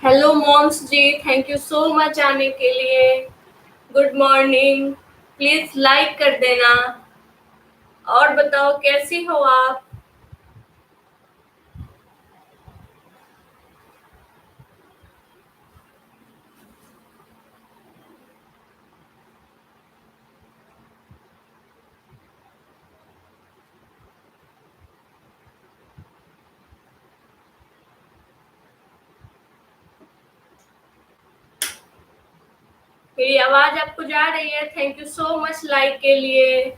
Hello moms जी, thank you so much आने के लिए। Good morning. प्लीज लाइक कर देना। और बताओ कैसी हो आप? मेरी आवाज आपको जा रही है? Thank you so much like के लिए।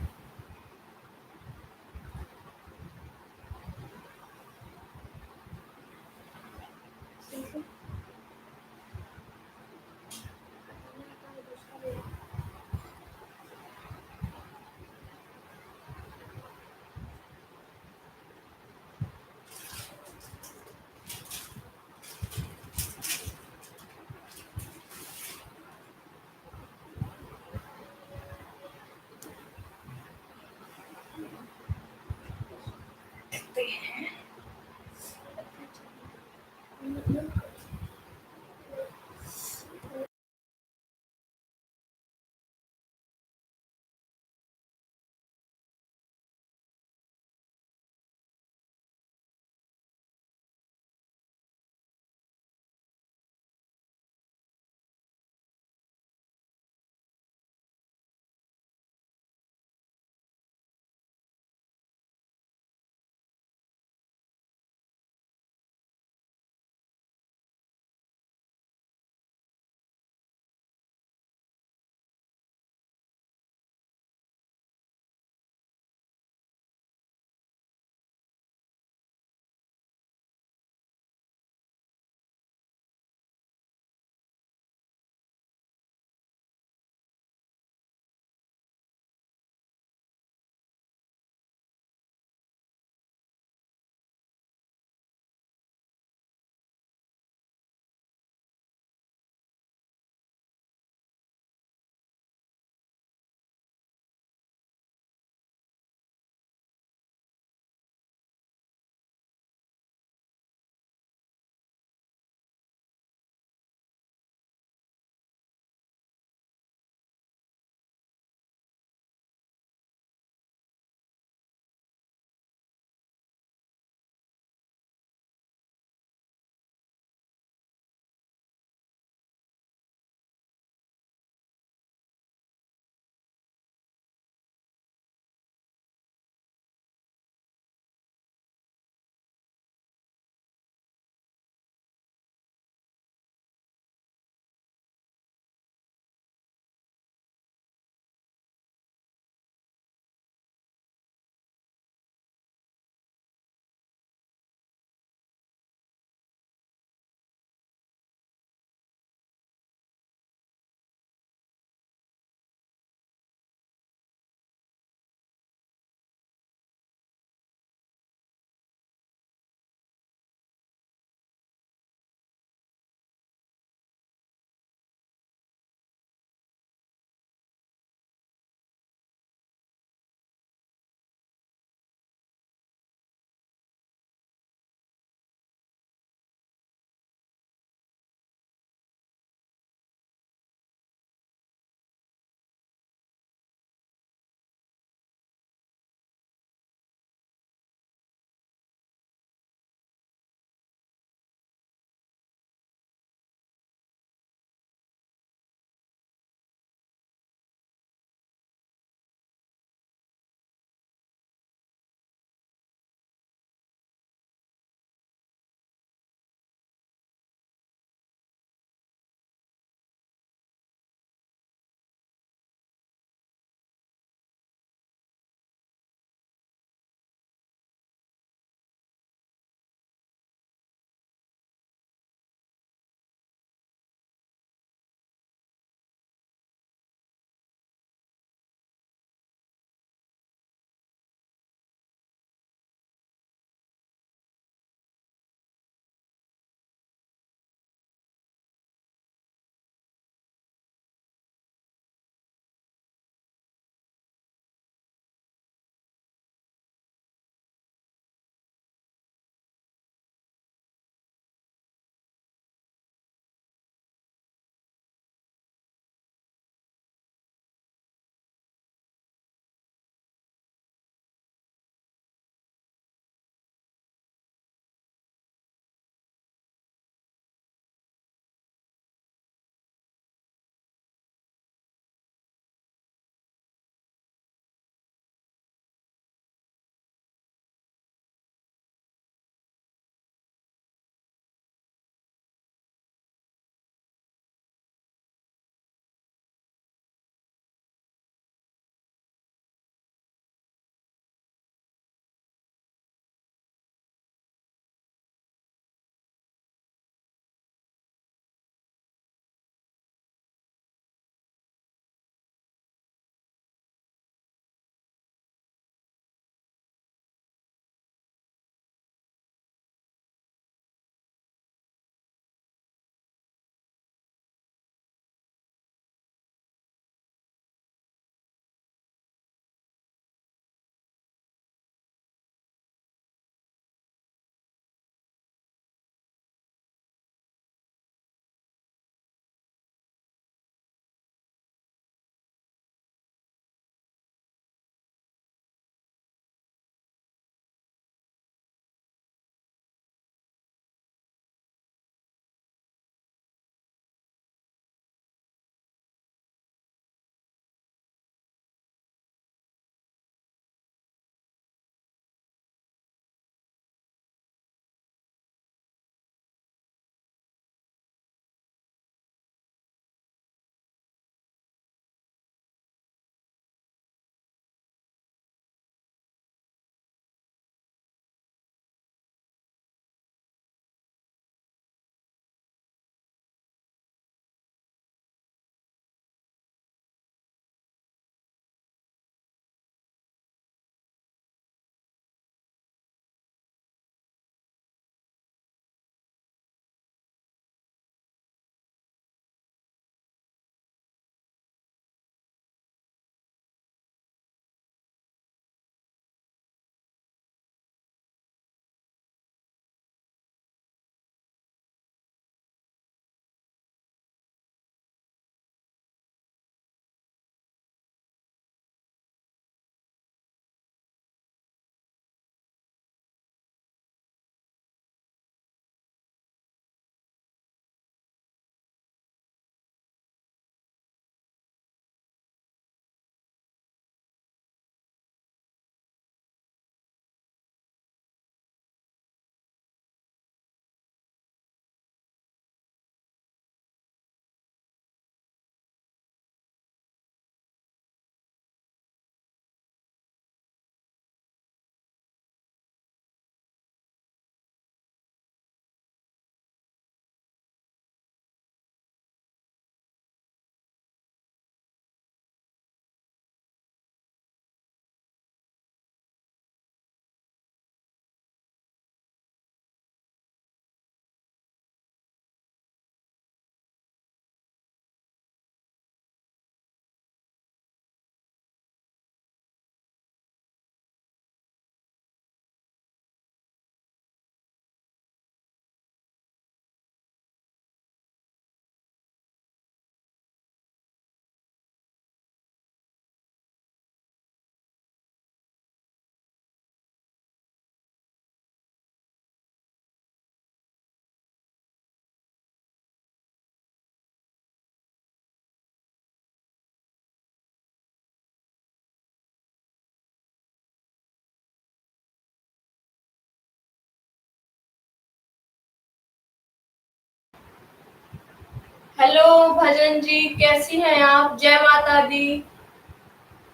हेलो भजन जी, कैसी हैं आप? जय माता दी।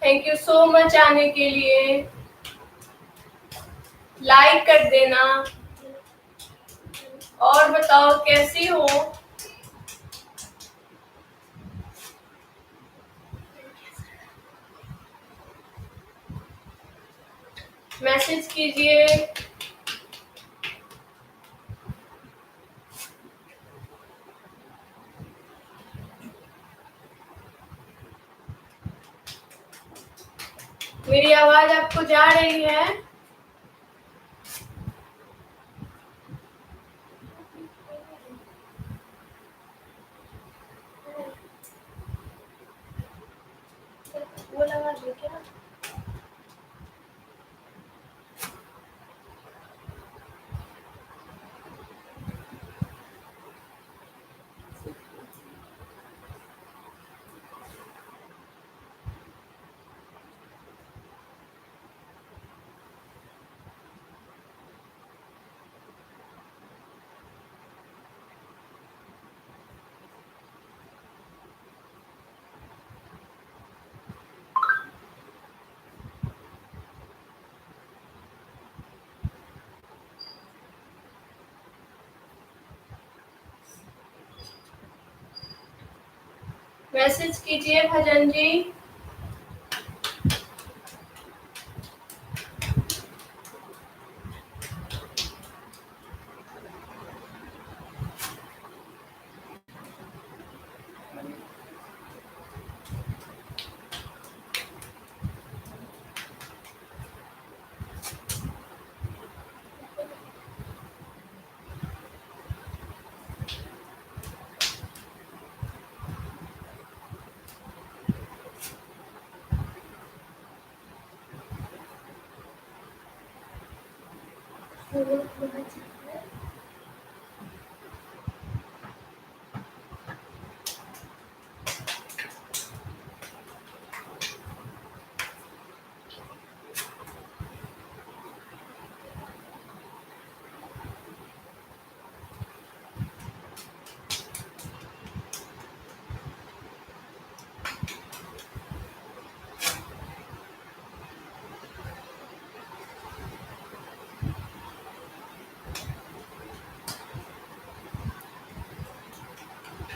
थैंक यू सो मच आने के लिए। लाइक कर देना। और बताओ कैसी हो? मैसेज कीजिए। मेरी आवाज आपको जा रही है? वो लगा दो क्या? मैसेज कीजिए भजन जी।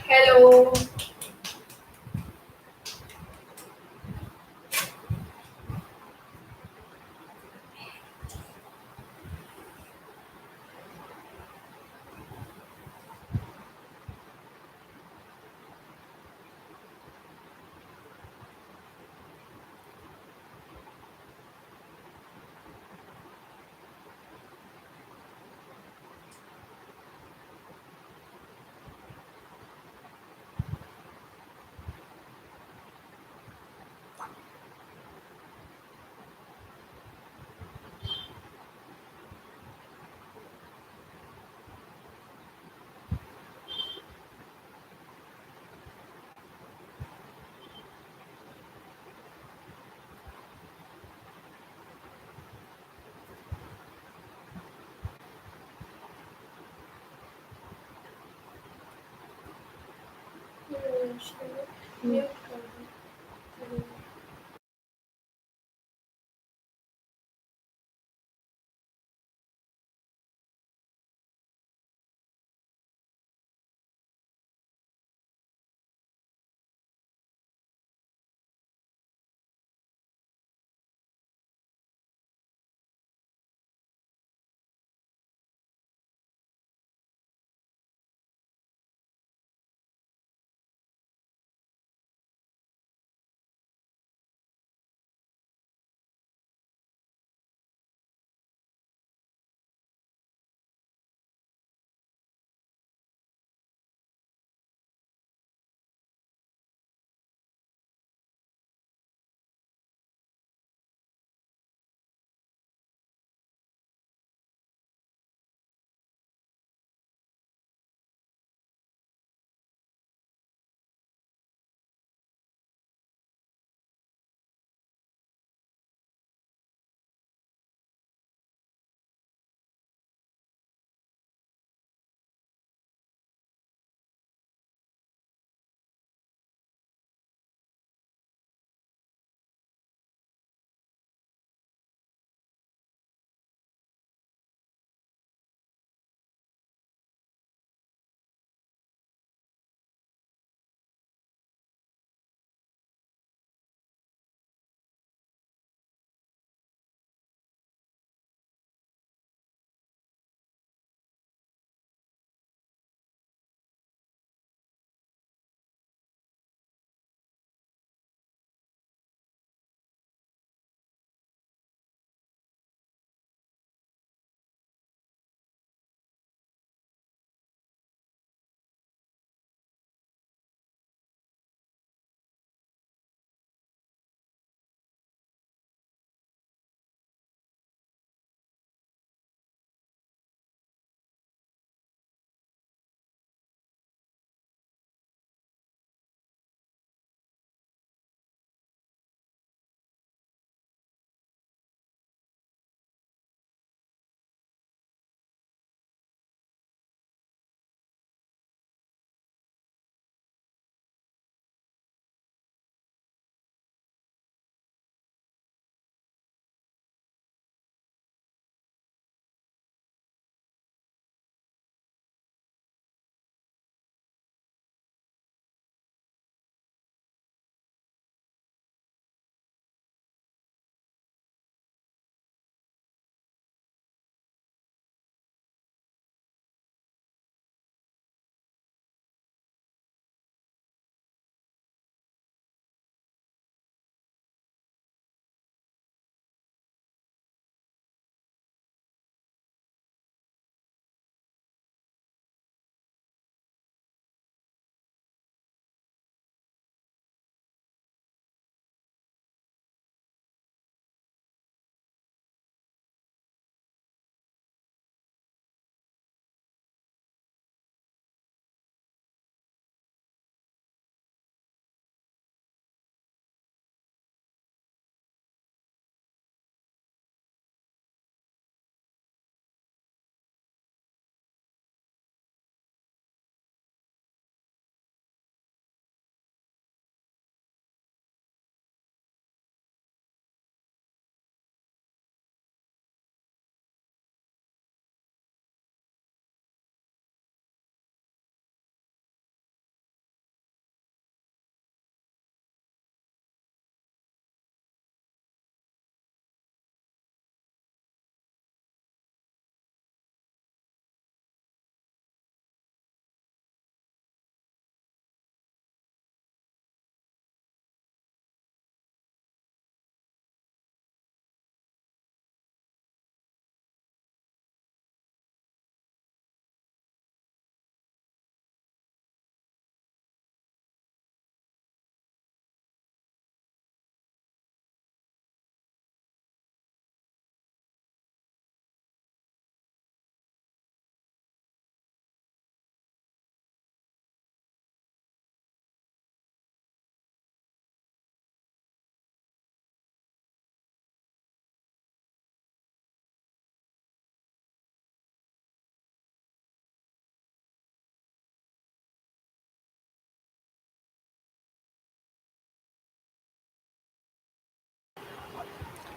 हेलो। म्यूट कर दो।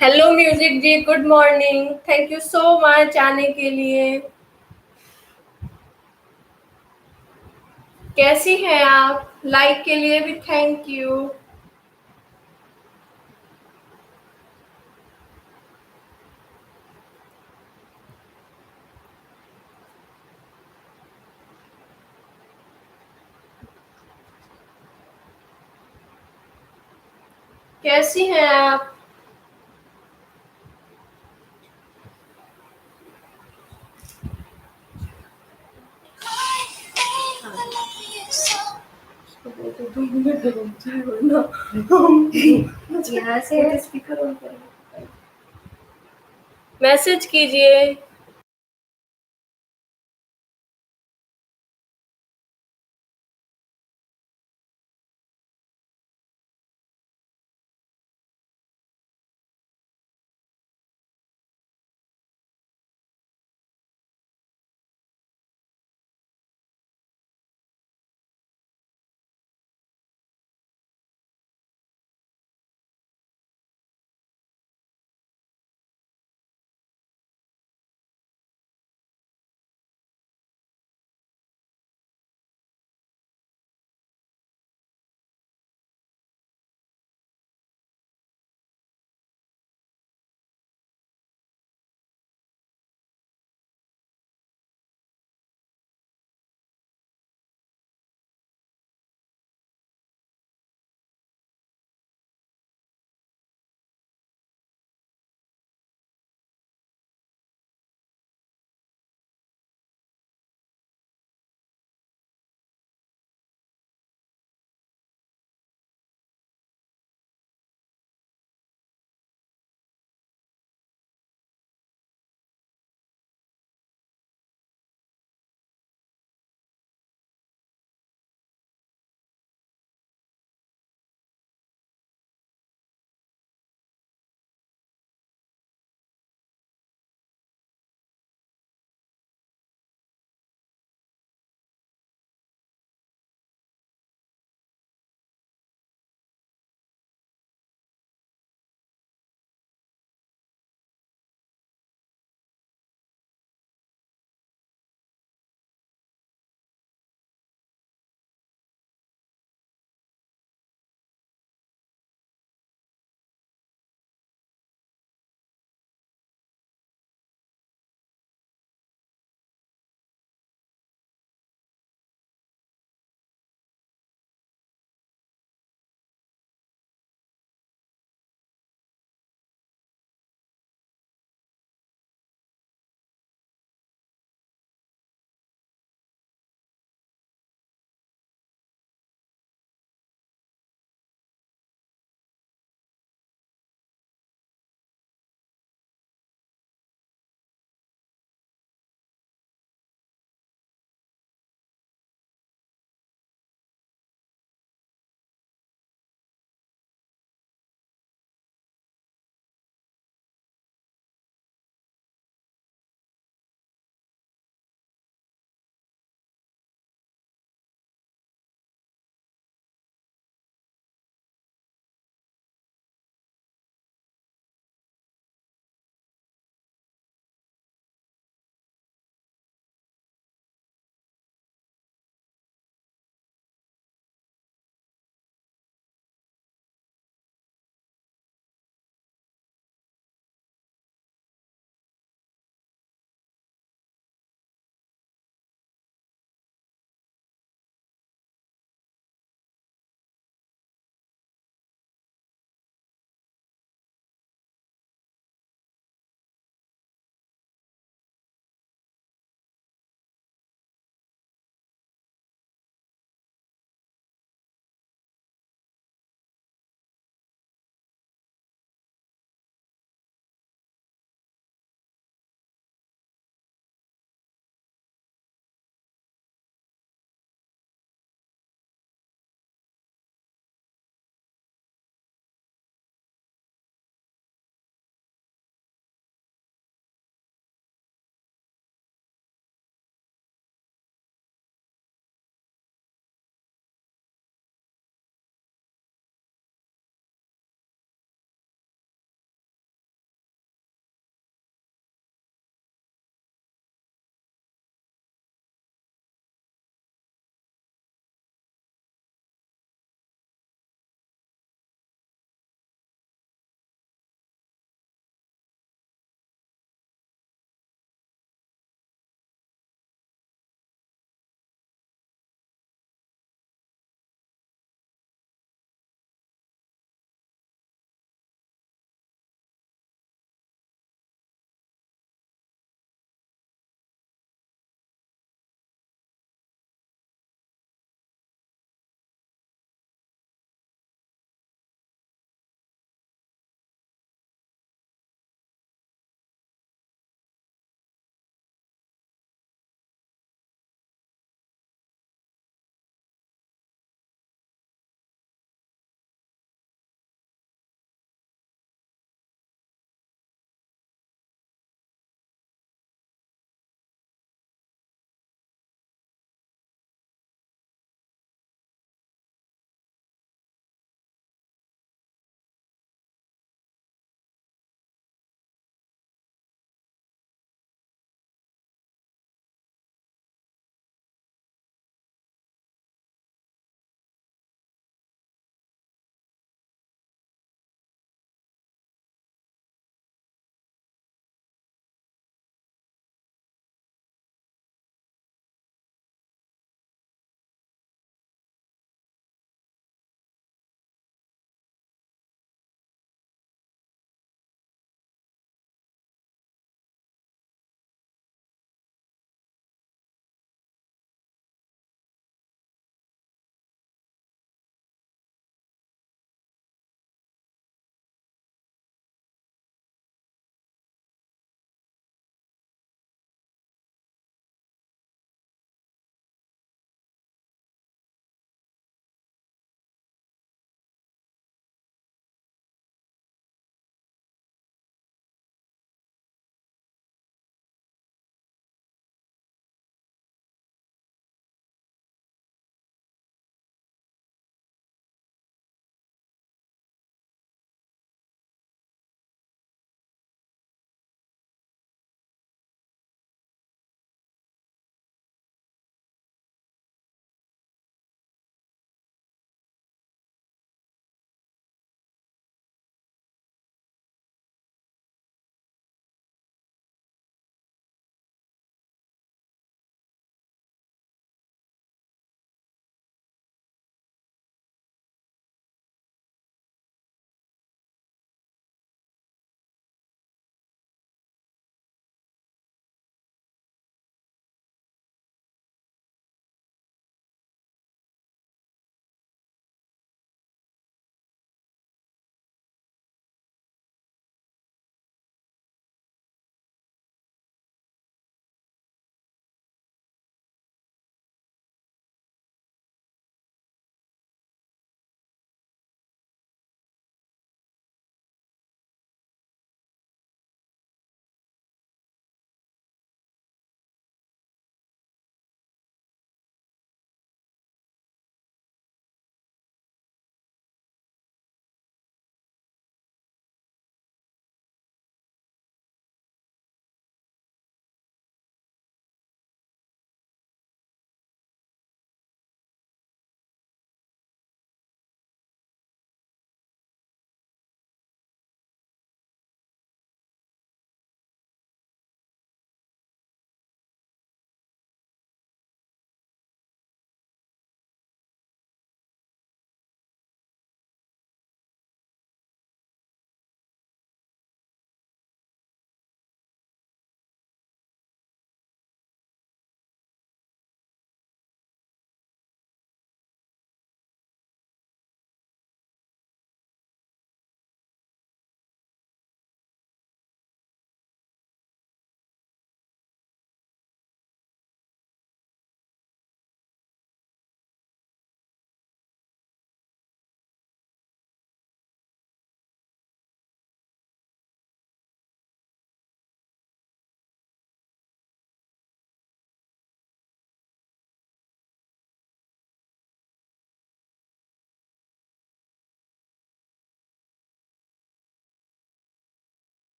हेलो म्यूजिक जी, good morning. Thank you so much आने के लिए। कैसी हैं आप? लाइक के लिए भी थैंक यू। कैसी हैं आप? यहाँ से स्पीकर ऑन करें, मैसेज कीजिए।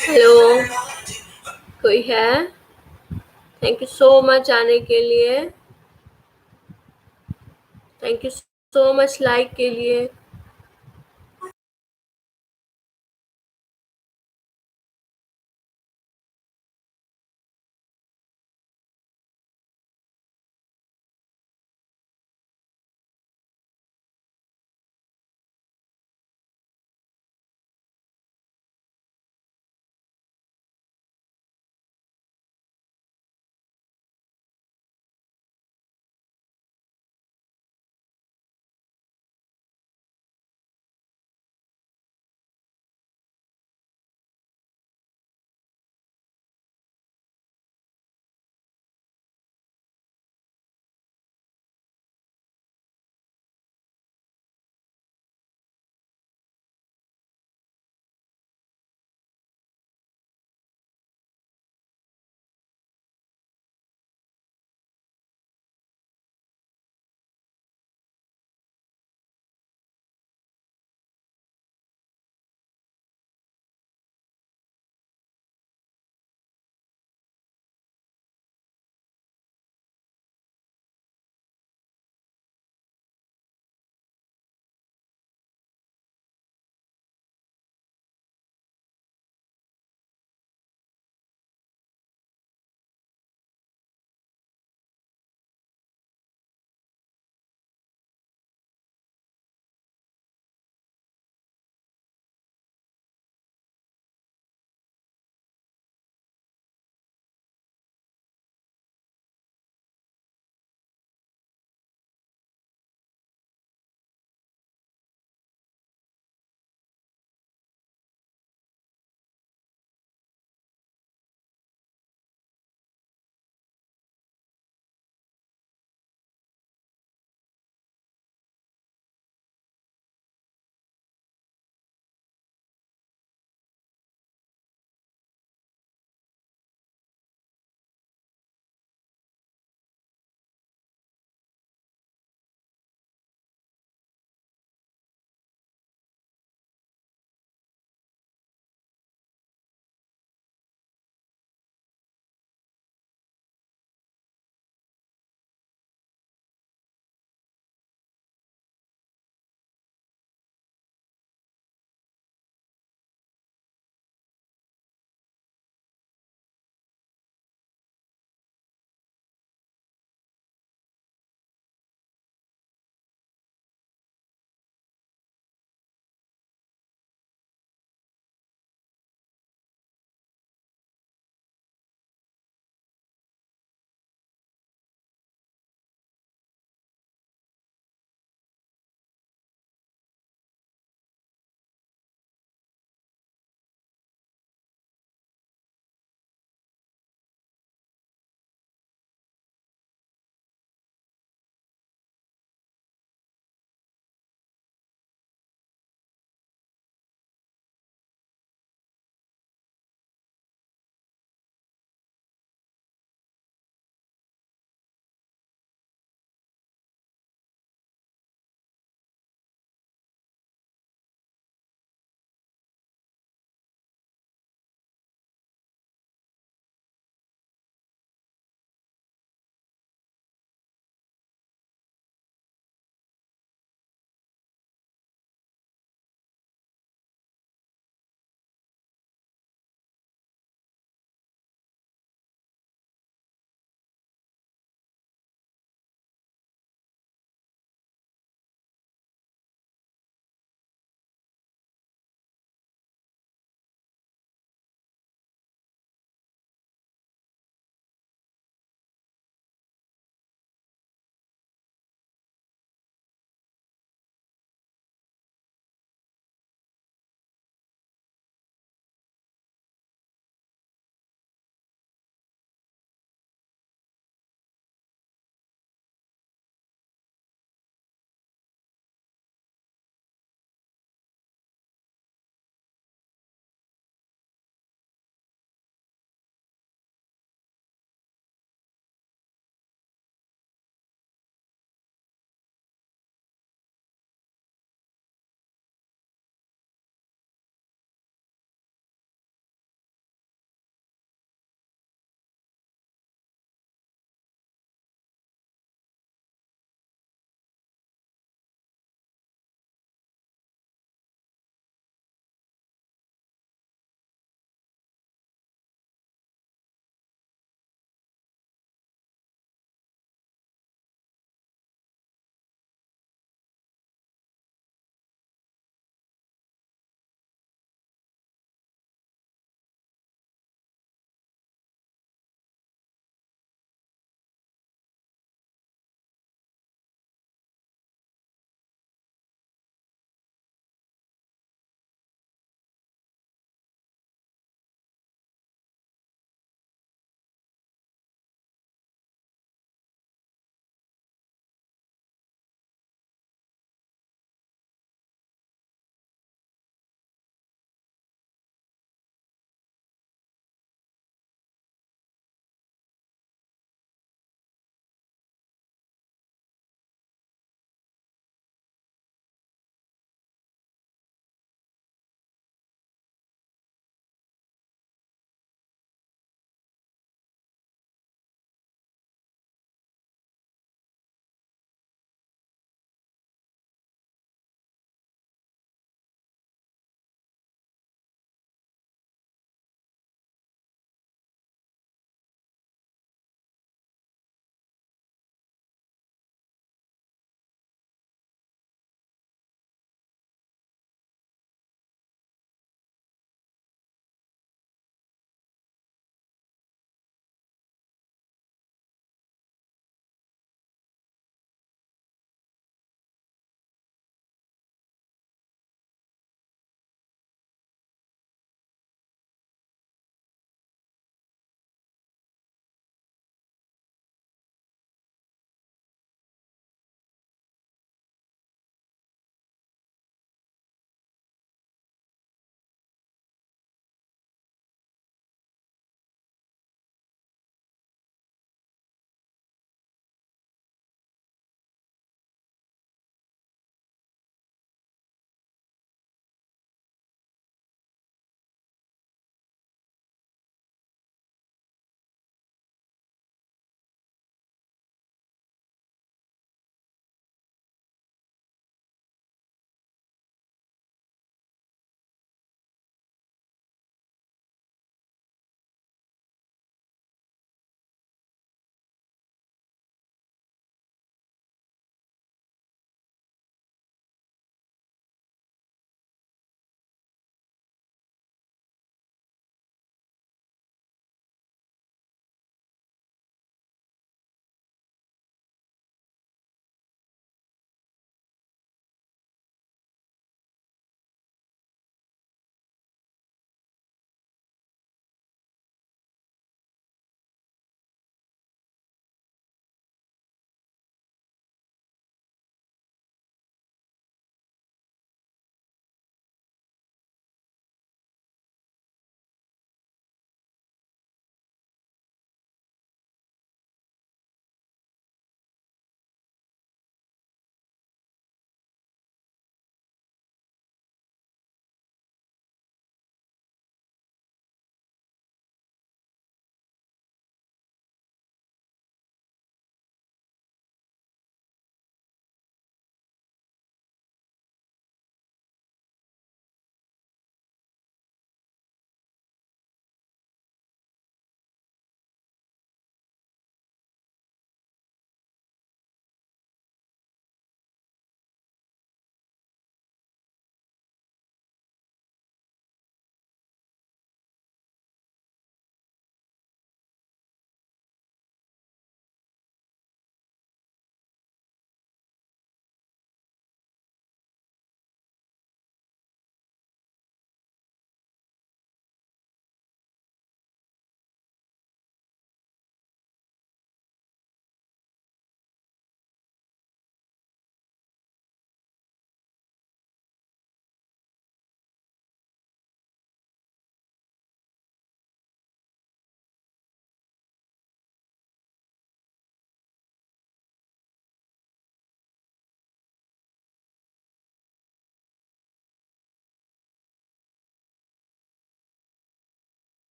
हेलो, कोई है? थैंक यू सो मच आने के लिए। Thank you so much like के लिए।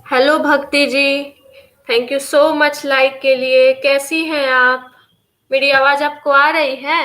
Hello Bhakti ji, thank you so much like के लिए। कैसी हैं आप? मेरी आवाज आपको आ रही है?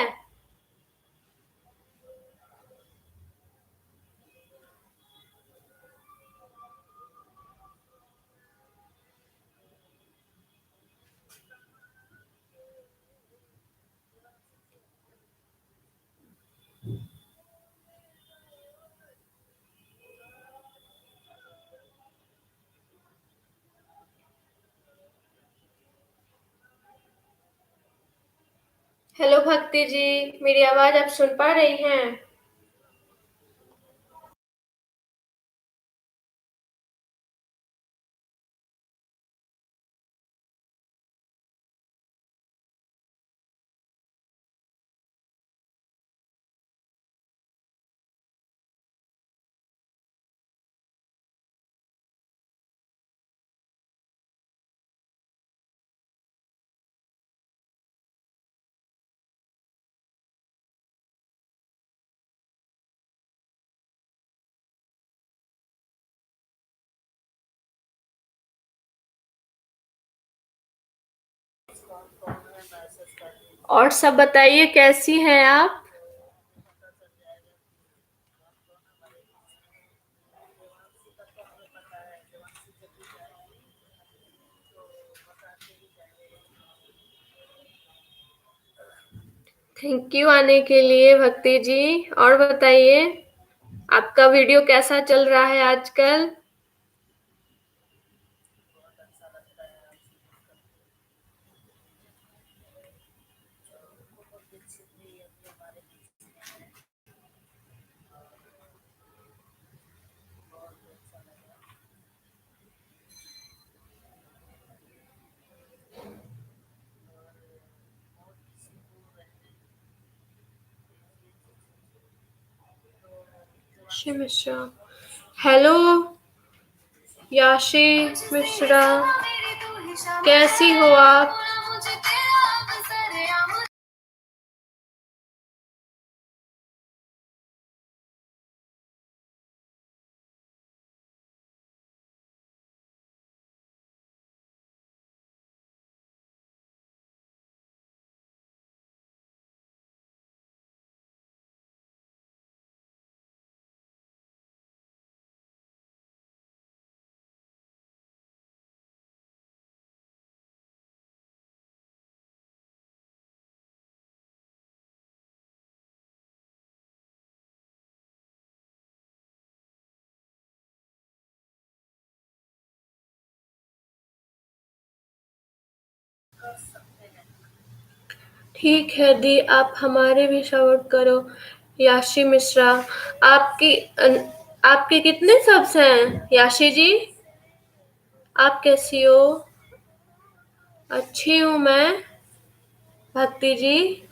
हेलो भक्ति जी, मेरी आवाज आप सुन पा रही हैं? और सब बताइए, कैसी हैं आप? थैंक यू आने के लिए भक्ति जी। और बताइए, आपका वीडियो कैसा चल रहा है आजकल? याशी मिश्रा, हेलो याशी मिश्रा, कैसी हो आप? ठीक है दी, आप हमारे भी सपोर्ट करो। याशी मिश्रा, आपकी आपके कितने सब्स हैं याशी जी? आप कैसी हो? अच्छी हूँ मैं भक्ति ji.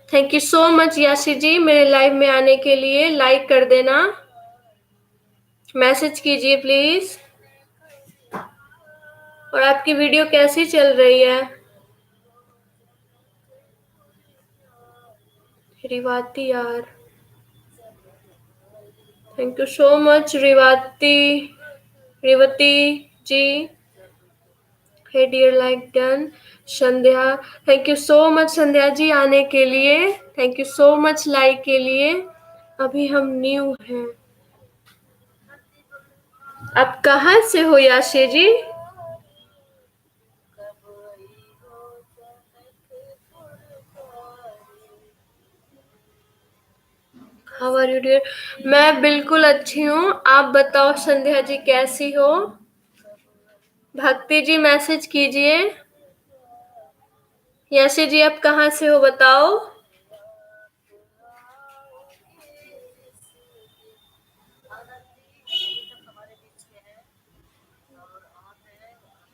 Thank you so much याशी जी, मेरे लाइव में आने के लिए। लाइक कर देना, मैसेज कीजिए प्लीज। और आपकी वीडियो कैसी चल रही है? रिवाती यार, thank you so much Revati, Revati ji. Hey dear like done. Sandhya, thank you so much Sandhya ji आने के लिए। Thank you so much like के लिए। अभी हम न्यू हैं। आप कहाँ से हो Yashi ji? How are you dear? मैं बिल्कुल अच्छी हूँ। आप बताओ संध्या जी कैसी हो? भक्ति जी मैसेज कीजिए। याशी जी आप कहाँ से हो बताओ?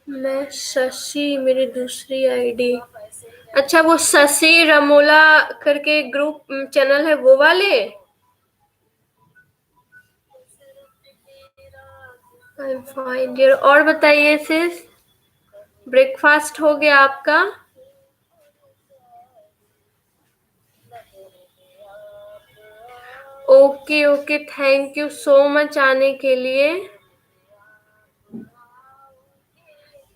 मैं शशि, मेरी दूसरी आईडी। अच्छा, वो शशि रमोला करके ग्रुप चैनल है, वो वाले? I am fine dear. और बताइए सिस, ब्रेकफास्ट हो गया आपका? Okay okay, thank you so much आने के लिए।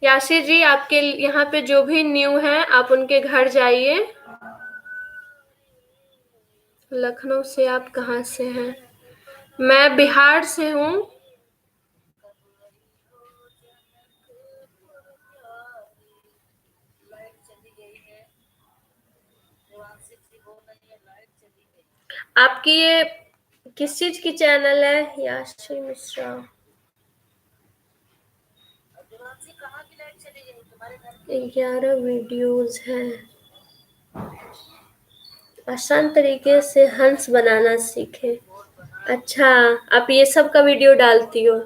याशी जी, आपके यहाँ पे जो भी न्यू है आप उनके घर जाइए। लखनऊ से आप कहाँ से हैं? मैं बिहार से हूँ। आपकी ये किस चीज की चैनल है? याशी मिश्रा। 11 वीडियोस हैं। आसान तरीके से हंस बनाना सीखे। अच्छा, आप ये सब का वीडियो डालती हो?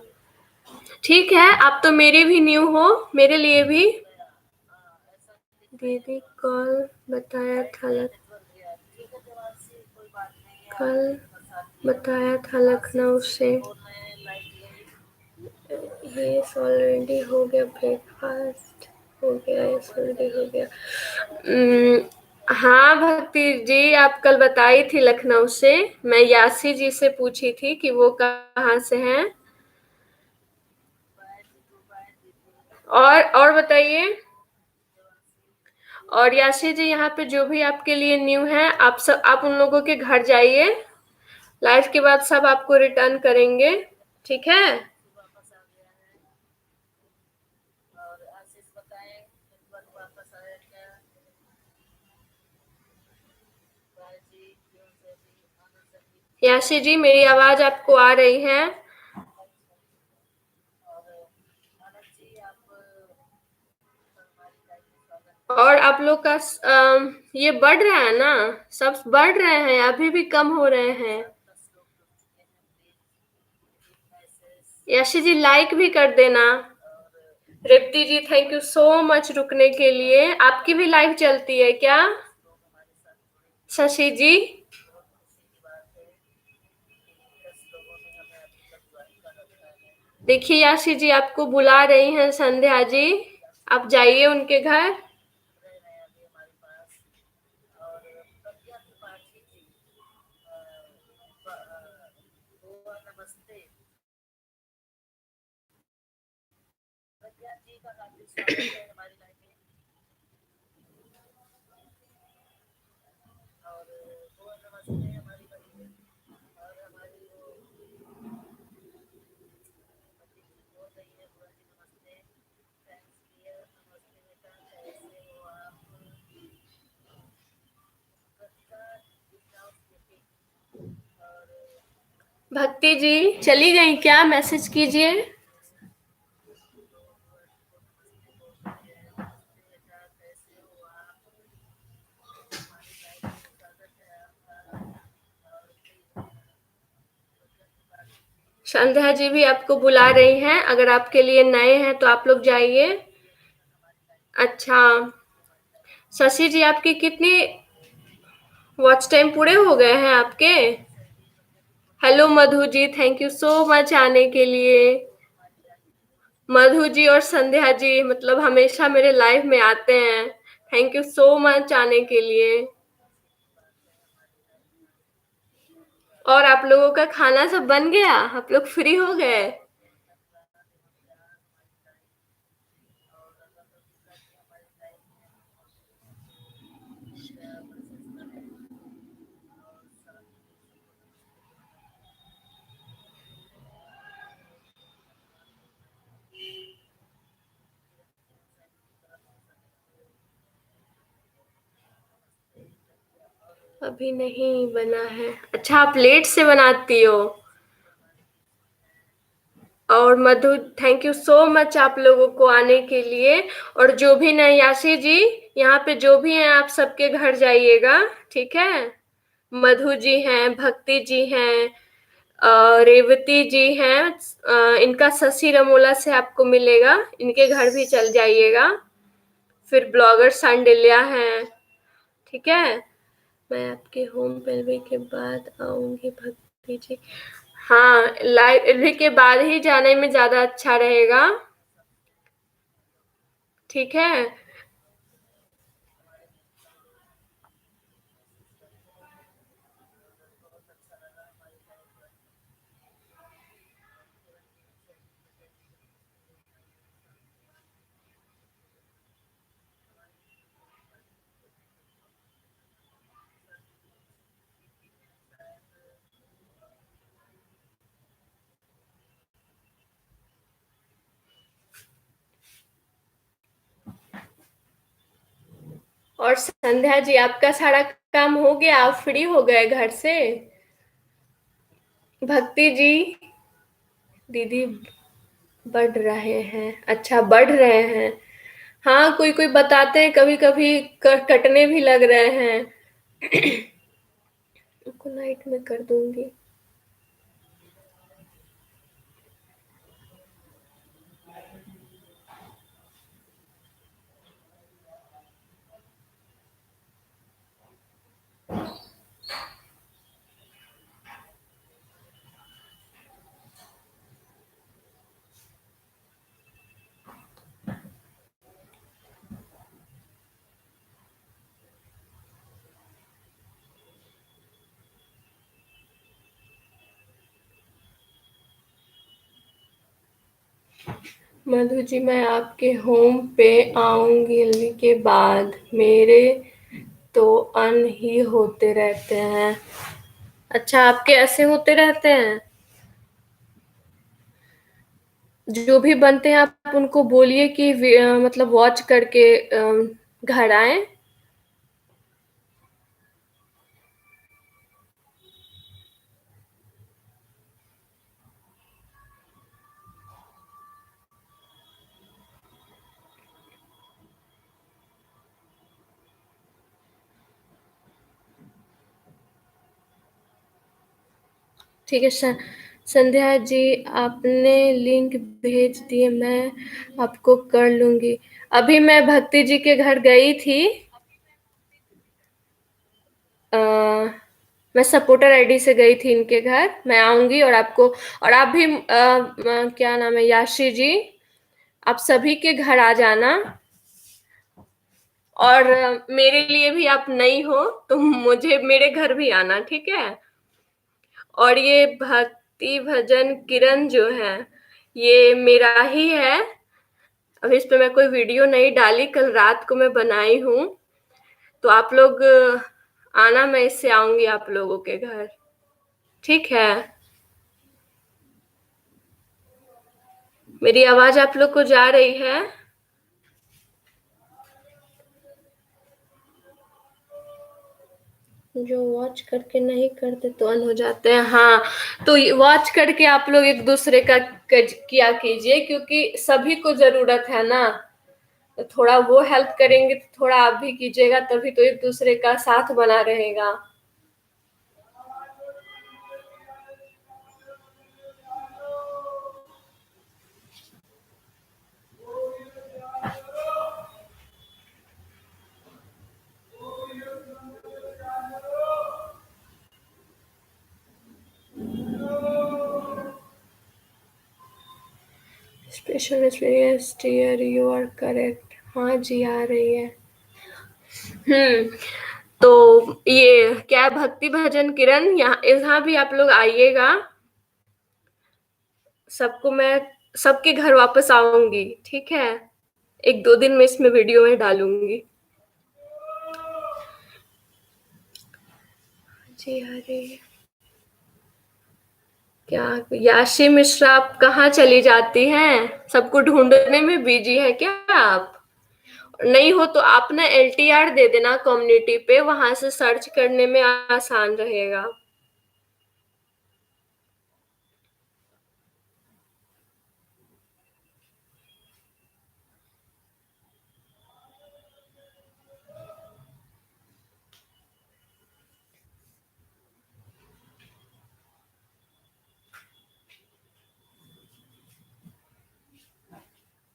ठीक है, आप तो मेरी भी न्यू हो, मेरे लिए भी। दीदी कल बताया था कल बताया था लखनऊ से। ये ऑलरेडी हो गया, ब्रेकफास्ट हो गया, ये ऑलरेडी हो गया। हाँ भक्ति जी, आप कल बताई थी लखनऊ से। मैं यासी जी से पूछी थी कि वो कहाँ से हैं। और बताइए। और याशी जी, यहाँ पे जो भी आपके लिए न्यू है, आप उन लोगों के घर जाइए। लाइफ के बाद सब आपको रिटर्न करेंगे, ठीक है? याशी जी, मेरी आवाज आपको आ रही है? और आप लोग का ये बढ़ रहा है ना? सब बढ़ रहे हैं, अभी भी कम हो रहे हैं। यशी जी, लाइक भी कर देना। रेप्ती जी, थैंक यू सो मच रुकने के लिए। आपकी भी लाइव चलती है क्या? शशि जी, देखिए याशी जी आपको बुला रही हैं संध्या जी, आप जाइए उनके घर। भक्ति जी चली गई क्या? मैसेज कीजिए। संध्या जी भी आपको बुला रही हैं, अगर आपके लिए नए हैं तो आप लोग जाइए। अच्छा, शशि जी आपकी कितनी वॉच टाइम पूरे हो गए हैं आपके? Hello Madhu ji, thank you so much आने के लिए। मधु जी और संध्या जी मतलब हमेशा मेरे लाइव में आते हैं। थैंक यू सो मच आने के लिए। और आप लोगों का खाना सब बन गया? आप लोग फ्री हो गए? अभी नहीं बना है। अच्छा, आप लेट से बनाती हो। और मधु, थैंक यू सो मच आप लोगों को आने के लिए। और जो भी नहीं, याशी जी यहाँ पे जो भी हैं आप सबके घर जाइएगा, ठीक है? मधु जी हैं, भक्ति जी हैं, रेवती जी हैं, इनका शशि रमोला से आपको मिलेगा, इनके घर भी चल जाइएगा। फिर ब्लॉगर सांडिल्या हैं, ठीक है? मैं आपके होम डिलीवरी के बाद आऊंगी भक्ति जी। हाँ, लाइब्रेरी के बाद ही जाने में ज्यादा अच्छा रहेगा, ठीक है? और संध्या जी, आपका सारा काम हो गया? आप फ्री हो गए घर से? भक्ति जी, दीदी बढ़ रहे हैं? अच्छा, बढ़ रहे हैं। हाँ, कोई कोई बताते हैं कभी कभी कटने भी लग रहे हैं। को नाइट में कर दूंगी। मधु जी, मैं आपके होम पे आऊंगी के बाद मेरे तो अन ही होते रहते हैं। अच्छा, आपके ऐसे होते रहते हैं? जो भी बनते हैं आप उनको बोलिए कि मतलब वॉच करके घर आए। ठीक है सर। संध्या जी, आपने लिंक भेज दिए, मैं आपको कर लूंगी। अभी मैं भक्ति जी के घर गई थी। आ, मैं सपोर्टर आईडी से गई थी इनके घर। मैं आऊंगी और आपको, और आप भी क्या नाम है, याशी जी, आप सभी के घर आ जाना। और मेरे लिए भी आप नई हो तो मुझे मेरे घर भी आना, ठीक है? और ये भक्ति भजन किरण जो है, ये मेरा ही है। अभी इस पे मैं कोई वीडियो नहीं डाली, कल रात को मैं बनाई हूँ। तो आप लोग आना, मैं इससे आऊंगी आप लोगों के घर, ठीक है? मेरी आवाज आप लोग को जा रही है? जो वॉच करके नहीं करते तो अन हो जाते हैं, हाँ। तो वॉच करके आप लोग एक दूसरे का किया कीजिए, क्योंकि सभी को जरूरत है ना। तो थोड़ा वो हेल्प करेंगे तो थोड़ा आप भी कीजिएगा, तभी तो एक दूसरे का साथ बना रहेगा। Special experience tier, you are correct. हाँ जी, आ रही है। हम्म। तो ये क्या, भक्ति भजन किरण, यहाँ यहाँ भी आप लोग आइएगा। सबको मैं सबके घर वापस आऊंगी, ठीक है? एक दो दिन में इसमें वीडियो में डालूंगी। जी, अरे क्या, याशी मिश्रा, आप कहाँ चली जाती हैं? सबको ढूंढने में बिजी है क्या आप? नहीं हो तो आप ना एलटीआर दे देना कम्युनिटी पे, वहां से सर्च करने में आसान रहेगा।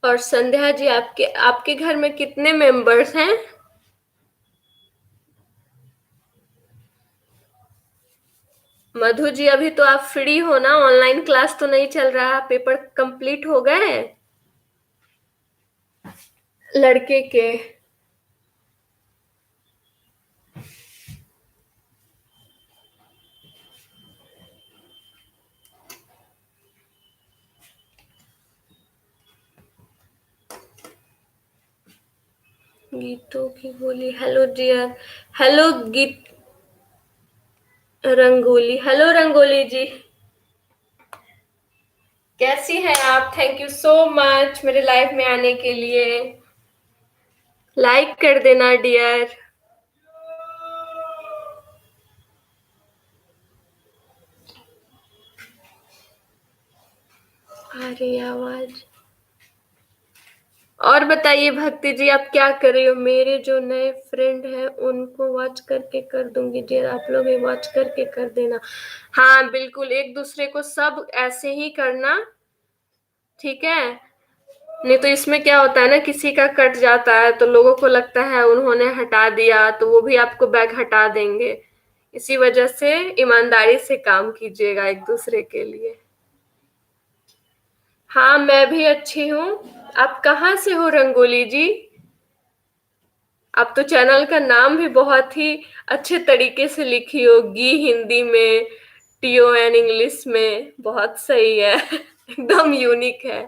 और संध्या जी, आपके आपके घर में कितने मेंबर्स हैं? मधु जी, अभी तो आप फ्री हो ना? ऑनलाइन क्लास तो नहीं चल रहा? पेपर कंप्लीट हो गए लड़के के? गीतों की बोली, हेलो डियर। हेलो गीत, रंगोली, हेलो रंगोली जी। कैसी हैं आप? थैंक यू सो मच मेरे लाइफ में आने के लिए। लाइक कर देना डियर। आ रही है आवाज। और बताइए भक्ति जी, आप क्या कर रही हो? मेरे जो नए फ्रेंड हैं उनको वॉच करके कर दूंगी जी, आप लोग भी वॉच करके कर देना। हाँ बिल्कुल, एक दूसरे को सब ऐसे ही करना, ठीक है? नहीं तो इसमें क्या होता है ना, किसी का कट जाता है तो लोगों को लगता है उन्होंने हटा दिया, तो वो भी आपको बैग हटा देंगे। इसी वजह से ईमानदारी से काम कीजिएगा एक दूसरे के लिए। हाँ मैं भी अच्छी हूँ। आप कहाँ से हो रंगोली जी? आप तो चैनल का नाम भी बहुत ही अच्छे तरीके से लिखी होगी, हिंदी में, TON इंग्लिश में, बहुत सही है। एकदम यूनिक है।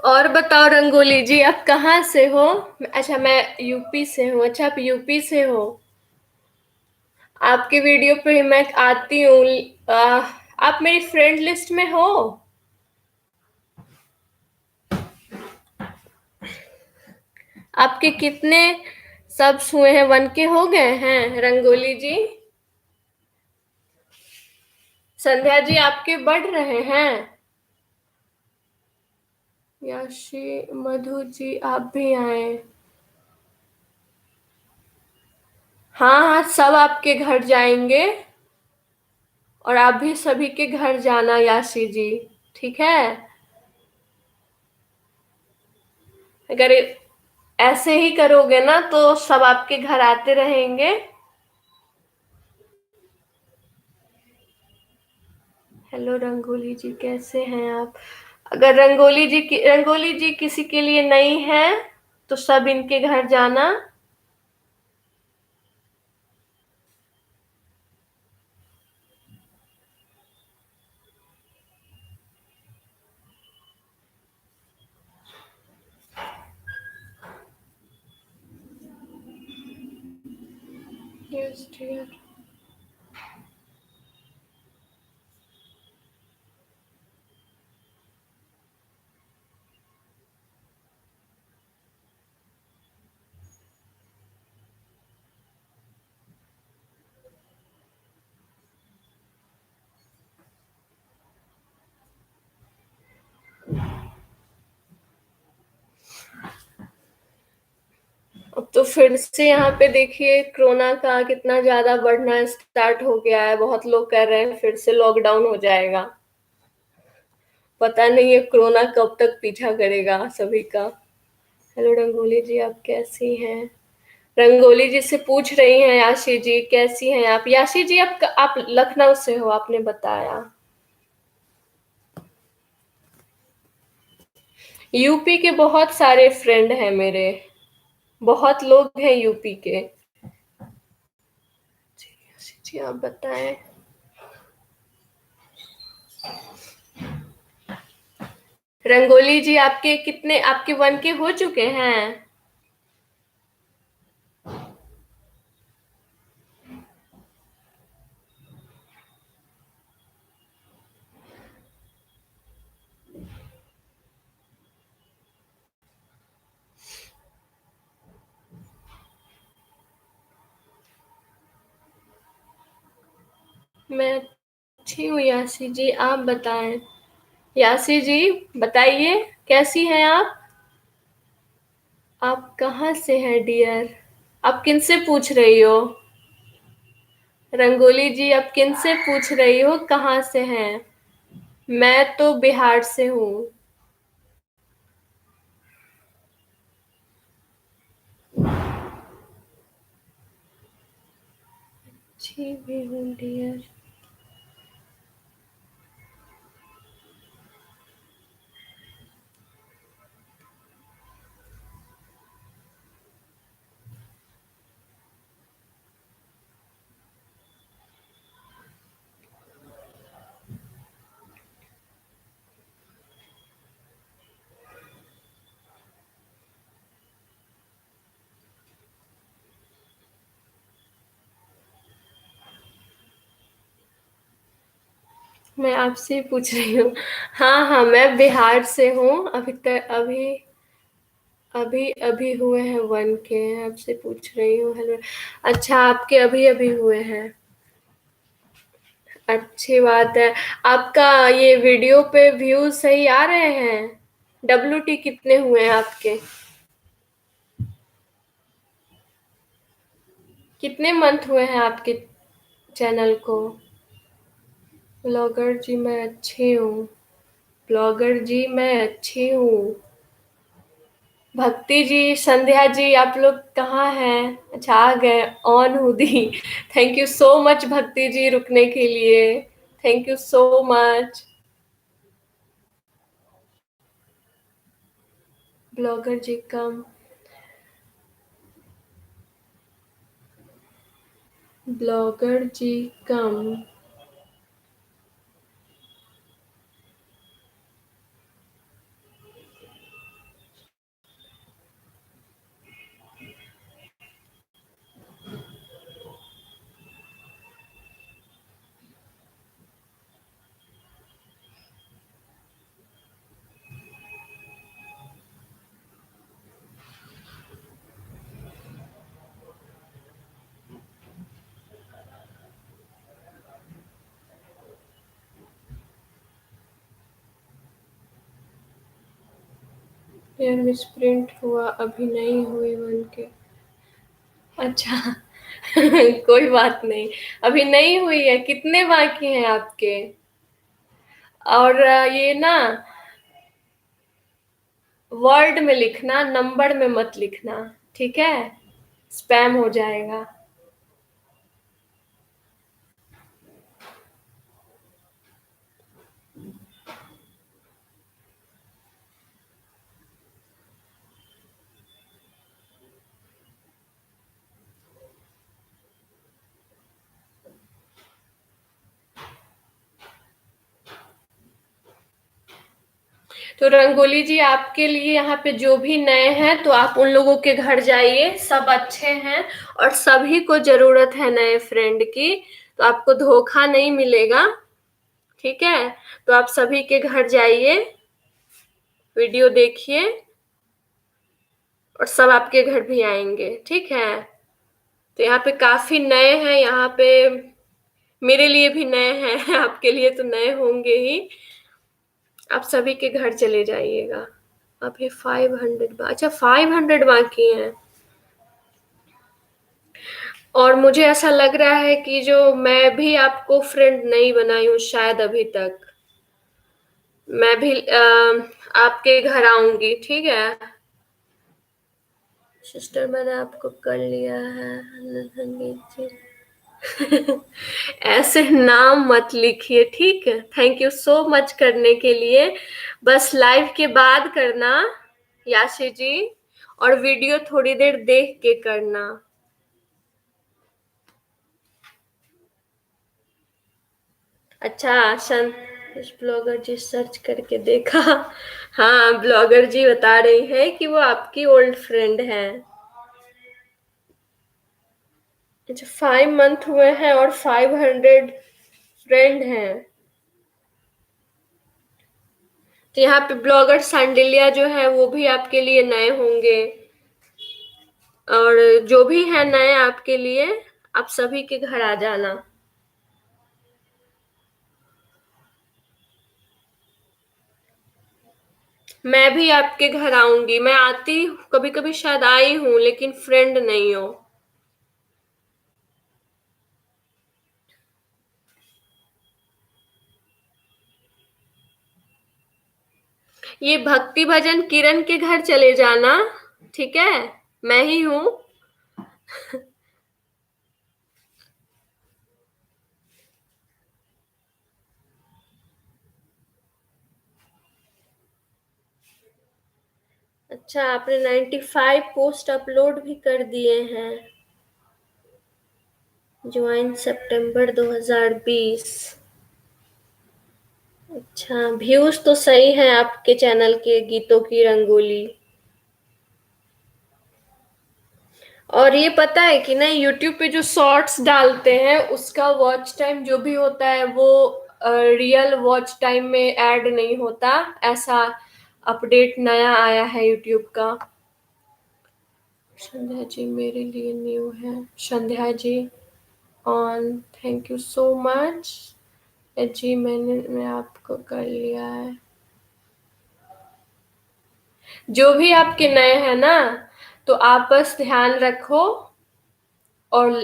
और बताओ रंगोली जी, आप कहाँ से हो? अच्छा मैं यूपी से हूँ। अच्छा आप यूपी से हो। आपके वीडियो पे मैं आती हूँ। आप मेरी फ्रेंड लिस्ट में हो? आपके कितने सब्स हुए हैं? 1K हो गए हैं रंगोली जी? संध्या जी आपके बढ़ रहे हैं। याशी, मधु जी आप भी आए। हाँ हाँ, सब आपके घर जाएंगे। और आप भी सभी के घर जाना याशी जी, ठीक है? अगर ऐसे ही करोगे ना तो सब आपके घर आते रहेंगे। हेलो रंगोली जी, कैसे हैं आप? अगर रंगोली जी किसी के लिए नहीं है तो सब इनके घर जाना। Yes dear. अब तो फिर से यहाँ पे देखिए कोरोना का कितना ज्यादा बढ़ना स्टार्ट हो गया है। बहुत लोग कह रहे हैं फिर से लॉकडाउन हो जाएगा। पता नहीं है कोरोना कब तक पीछा करेगा सभी का। हेलो रंगोली जी, आप कैसी हैं? रंगोली जी से पूछ रही हैं याशी जी, कैसी हैं आप? याशी जी आप लखनऊ से हो आपने बताया। यूपी के बहुत सारे फ्रेंड हैं मेरे। बहुत लोग हैं यूपी के। जी याशी जी आप बताएं। रंगोली जी आपके कितने, आपके 1K हो चुके हैं? मैं अच्छी हूँ यासी जी, आप बताएं। यासी जी बताइए, कैसी हैं आप? आप कहाँ से हैं डियर? आप किनसे पूछ रही हो? रंगोली जी, आप किनसे पूछ रही हो, कहाँ से हैं? मैं तो बिहार से हूँ। अच्छी भी हूँ डियर। मैं आपसे ही पूछ रही हूँ। हाँ हाँ, मैं बिहार से हूँ। अभी तक अभी अभी अभी हुए हैं 1K। आपसे पूछ रही हूँ। हेलो। अच्छा, आपके अभी अभी हुए हैं। अच्छी बात है। आपका ये वीडियो पे व्यूज सही आ रहे हैं? WT कितने हुए हैं आपके? कितने मंथ हुए हैं आपके चैनल को? ब्लॉगर जी मैं अच्छी हूँ। ब्लॉगर जी मैं अच्छी हूँ। भक्ति जी, संध्या जी, आप लोग कहाँ हैं? अच्छा, आ गए। ऑन हूँ दी। Thank you so much Bhakti ji, रुकने के लिए। Thank you so much. Blogger जी कम। ब्लॉगर जी कम। पेयर मिसप्रिंट हुआ, अभी नहीं हुई 1K। अच्छा। कोई बात नहीं। अभी नहीं हुई है। कितने बाकी हैं आपके? और ये ना, वर्ड में लिखना, नंबर में मत लिखना। ठीक है? स्पैम हो जाएगा। तो रंगोली जी, आपके लिए यहाँ पे जो भी नए हैं तो आप उन लोगों के घर जाइए, सब अच्छे हैं। और सभी को जरूरत है नए फ्रेंड की। तो आपको धोखा नहीं मिलेगा। ठीक है? तो आप सभी के घर जाइए, वीडियो देखिए, और सब आपके घर भी आएंगे। ठीक है? तो यहाँ पे काफी नए हैं यहाँ पे। मेरे लिए भी नए हैं। आपके लिए तो नए होंगे ही। आप सभी के घर चले जाइएगा। अभी 500 अच्छा, 500 बाकी हैं। और मुझे ऐसा लग रहा है कि जो मैं भी आपको फ्रेंड नहीं बनाई हूँ शायद अभी तक। मैं भी आपके घर आऊंगी। ठीक है? सिस्टर, मैंने आपको कर लिया है संगीत जी। ऐसे नाम मत लिखिए। ठीक है? थैंक यू सो मच करने के लिए। बस लाइव के बाद करना, याशी जी। और वीडियो थोड़ी देर देख के करना। अच्छा, संतोष ब्लॉगर जी सर्च करके देखा। हाँ, ब्लॉगर जी बता रही है कि वो आपकी ओल्ड फ्रेंड है। अच्छा, 5 मंथ हुए हैं और 500 फ्रेंड हैं। तो यहाँ पे ब्लॉगर सांडिल्या जो है वो भी आपके लिए नए होंगे। और जो भी है नए आपके लिए, आप सभी के घर आ जाना। मैं भी आपके घर आऊंगी। मैं आती कभी कभी शायद आई हूँ, लेकिन फ्रेंड नहीं हो। ये भक्ति भजन किरण के घर चले जाना, ठीक है? मैं ही हूँ। अच्छा, आपने 95 पोस्ट अपलोड भी कर दिए हैं। ज्वाइन सितंबर 2020। अच्छा, व्यूज तो सही है आपके चैनल के गीतों की रंगोली। और ये पता है कि ना, यूट्यूब पे जो शॉर्ट्स डालते हैं उसका वॉच टाइम जो भी होता है वो रियल वॉच टाइम में ऐड नहीं होता। ऐसा अपडेट नया आया है यूट्यूब का। संध्या जी मेरे लिए न्यू है। Sandhya ji on, thank you so much. जी मैं आपको कर लिया है। जो भी आपके नए हैं ना, तो आप बस ध्यान रखो, और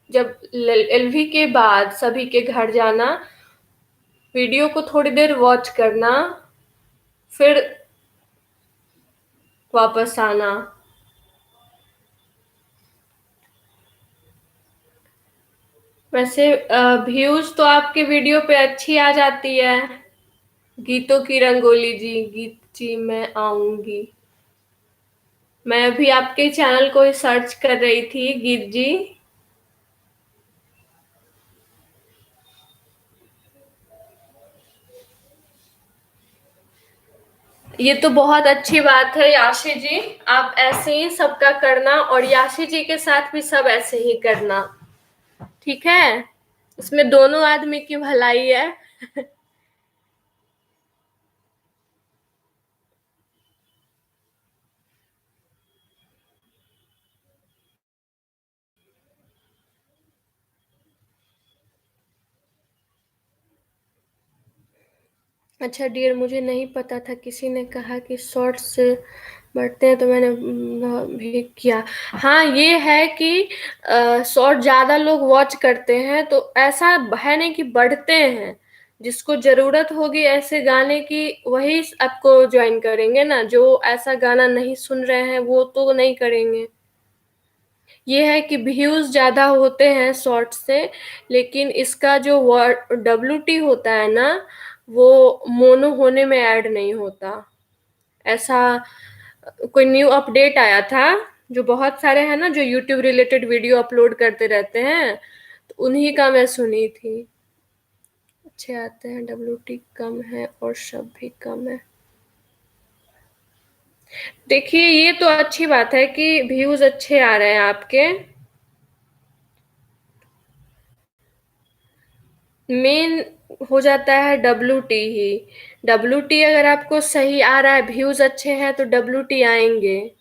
जब एलवी के बाद सभी के घर जाना, वीडियो को थोड़ी देर वॉच करना, फिर वापस आना। वैसे व्यूज तो आपके वीडियो पे अच्छी आ जाती है। गीतों की रंगोली जी, गीत जी मैं आऊंगी। मैं अभी आपके चैनल को ही सर्च कर रही थी, गीत जी। ये तो बहुत अच्छी बात है याशी जी। आप ऐसे ही सबका करना, और याशी जी के साथ भी सब ऐसे ही करना, ठीक है? इसमें दोनों आदमी की भलाई है। अच्छा डियर, मुझे नहीं पता था, किसी ने कहा कि शॉर्ट्स से बढ़ते हैं तो मैंने भी किया। हाँ, ये है कि शॉर्ट ज़्यादा लोग वॉच करते हैं तो ऐसा है नहीं कि बढ़ते हैं। जिसको ज़रूरत होगी ऐसे गाने की वही आपको ज्वाइन करेंगे ना, जो ऐसा गाना नहीं सुन रहे हैं वो तो नहीं करेंगे। ये है कि व्यूज ज्यादा होते हैं शॉर्ट से, लेकिन इसका जो WT होता है ना, वो मोनो होने में ऐड नहीं होता। ऐसा कोई न्यू अपडेट आया था, जो बहुत सारे हैं ना जो यूट्यूब रिलेटेड वीडियो अपलोड करते रहते हैं, तो उन्हीं का मैं सुनी थी। अच्छे आते हैं, WT कम है और शब्द भी कम है। देखिए, ये तो अच्छी बात है कि व्यूज अच्छे आ रहे हैं आपके। मेन हो जाता है WT ही। WT अगर आपको सही आ रहा है, व्यूज अच्छे हैं, तो WT आएंगे।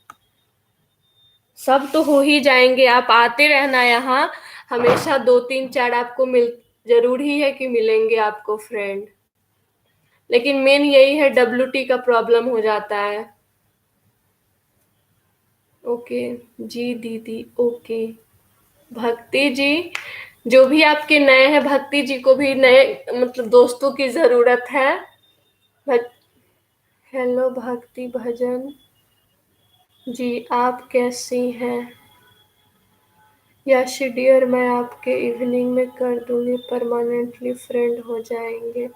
सब तो हो ही जाएंगे, आप आते रहना यहाँ। हमेशा दो तीन चार आपको मिल, जरूर ही है कि मिलेंगे आपको फ्रेंड। लेकिन मेन यही है, WT का प्रॉब्लम हो जाता है। ओके जी दीदी, ओके। भक्ति जी, जो भी आपके नए हैं, भक्ति जी को भी नए मतलब दोस्तों की जरूरत है। भक, हेलो भक्ति भजन जी, आप कैसी हैं? यश डियर, मैं आपके इवनिंग में कर दूंगी, परमानेंटली फ्रेंड हो जाएंगे।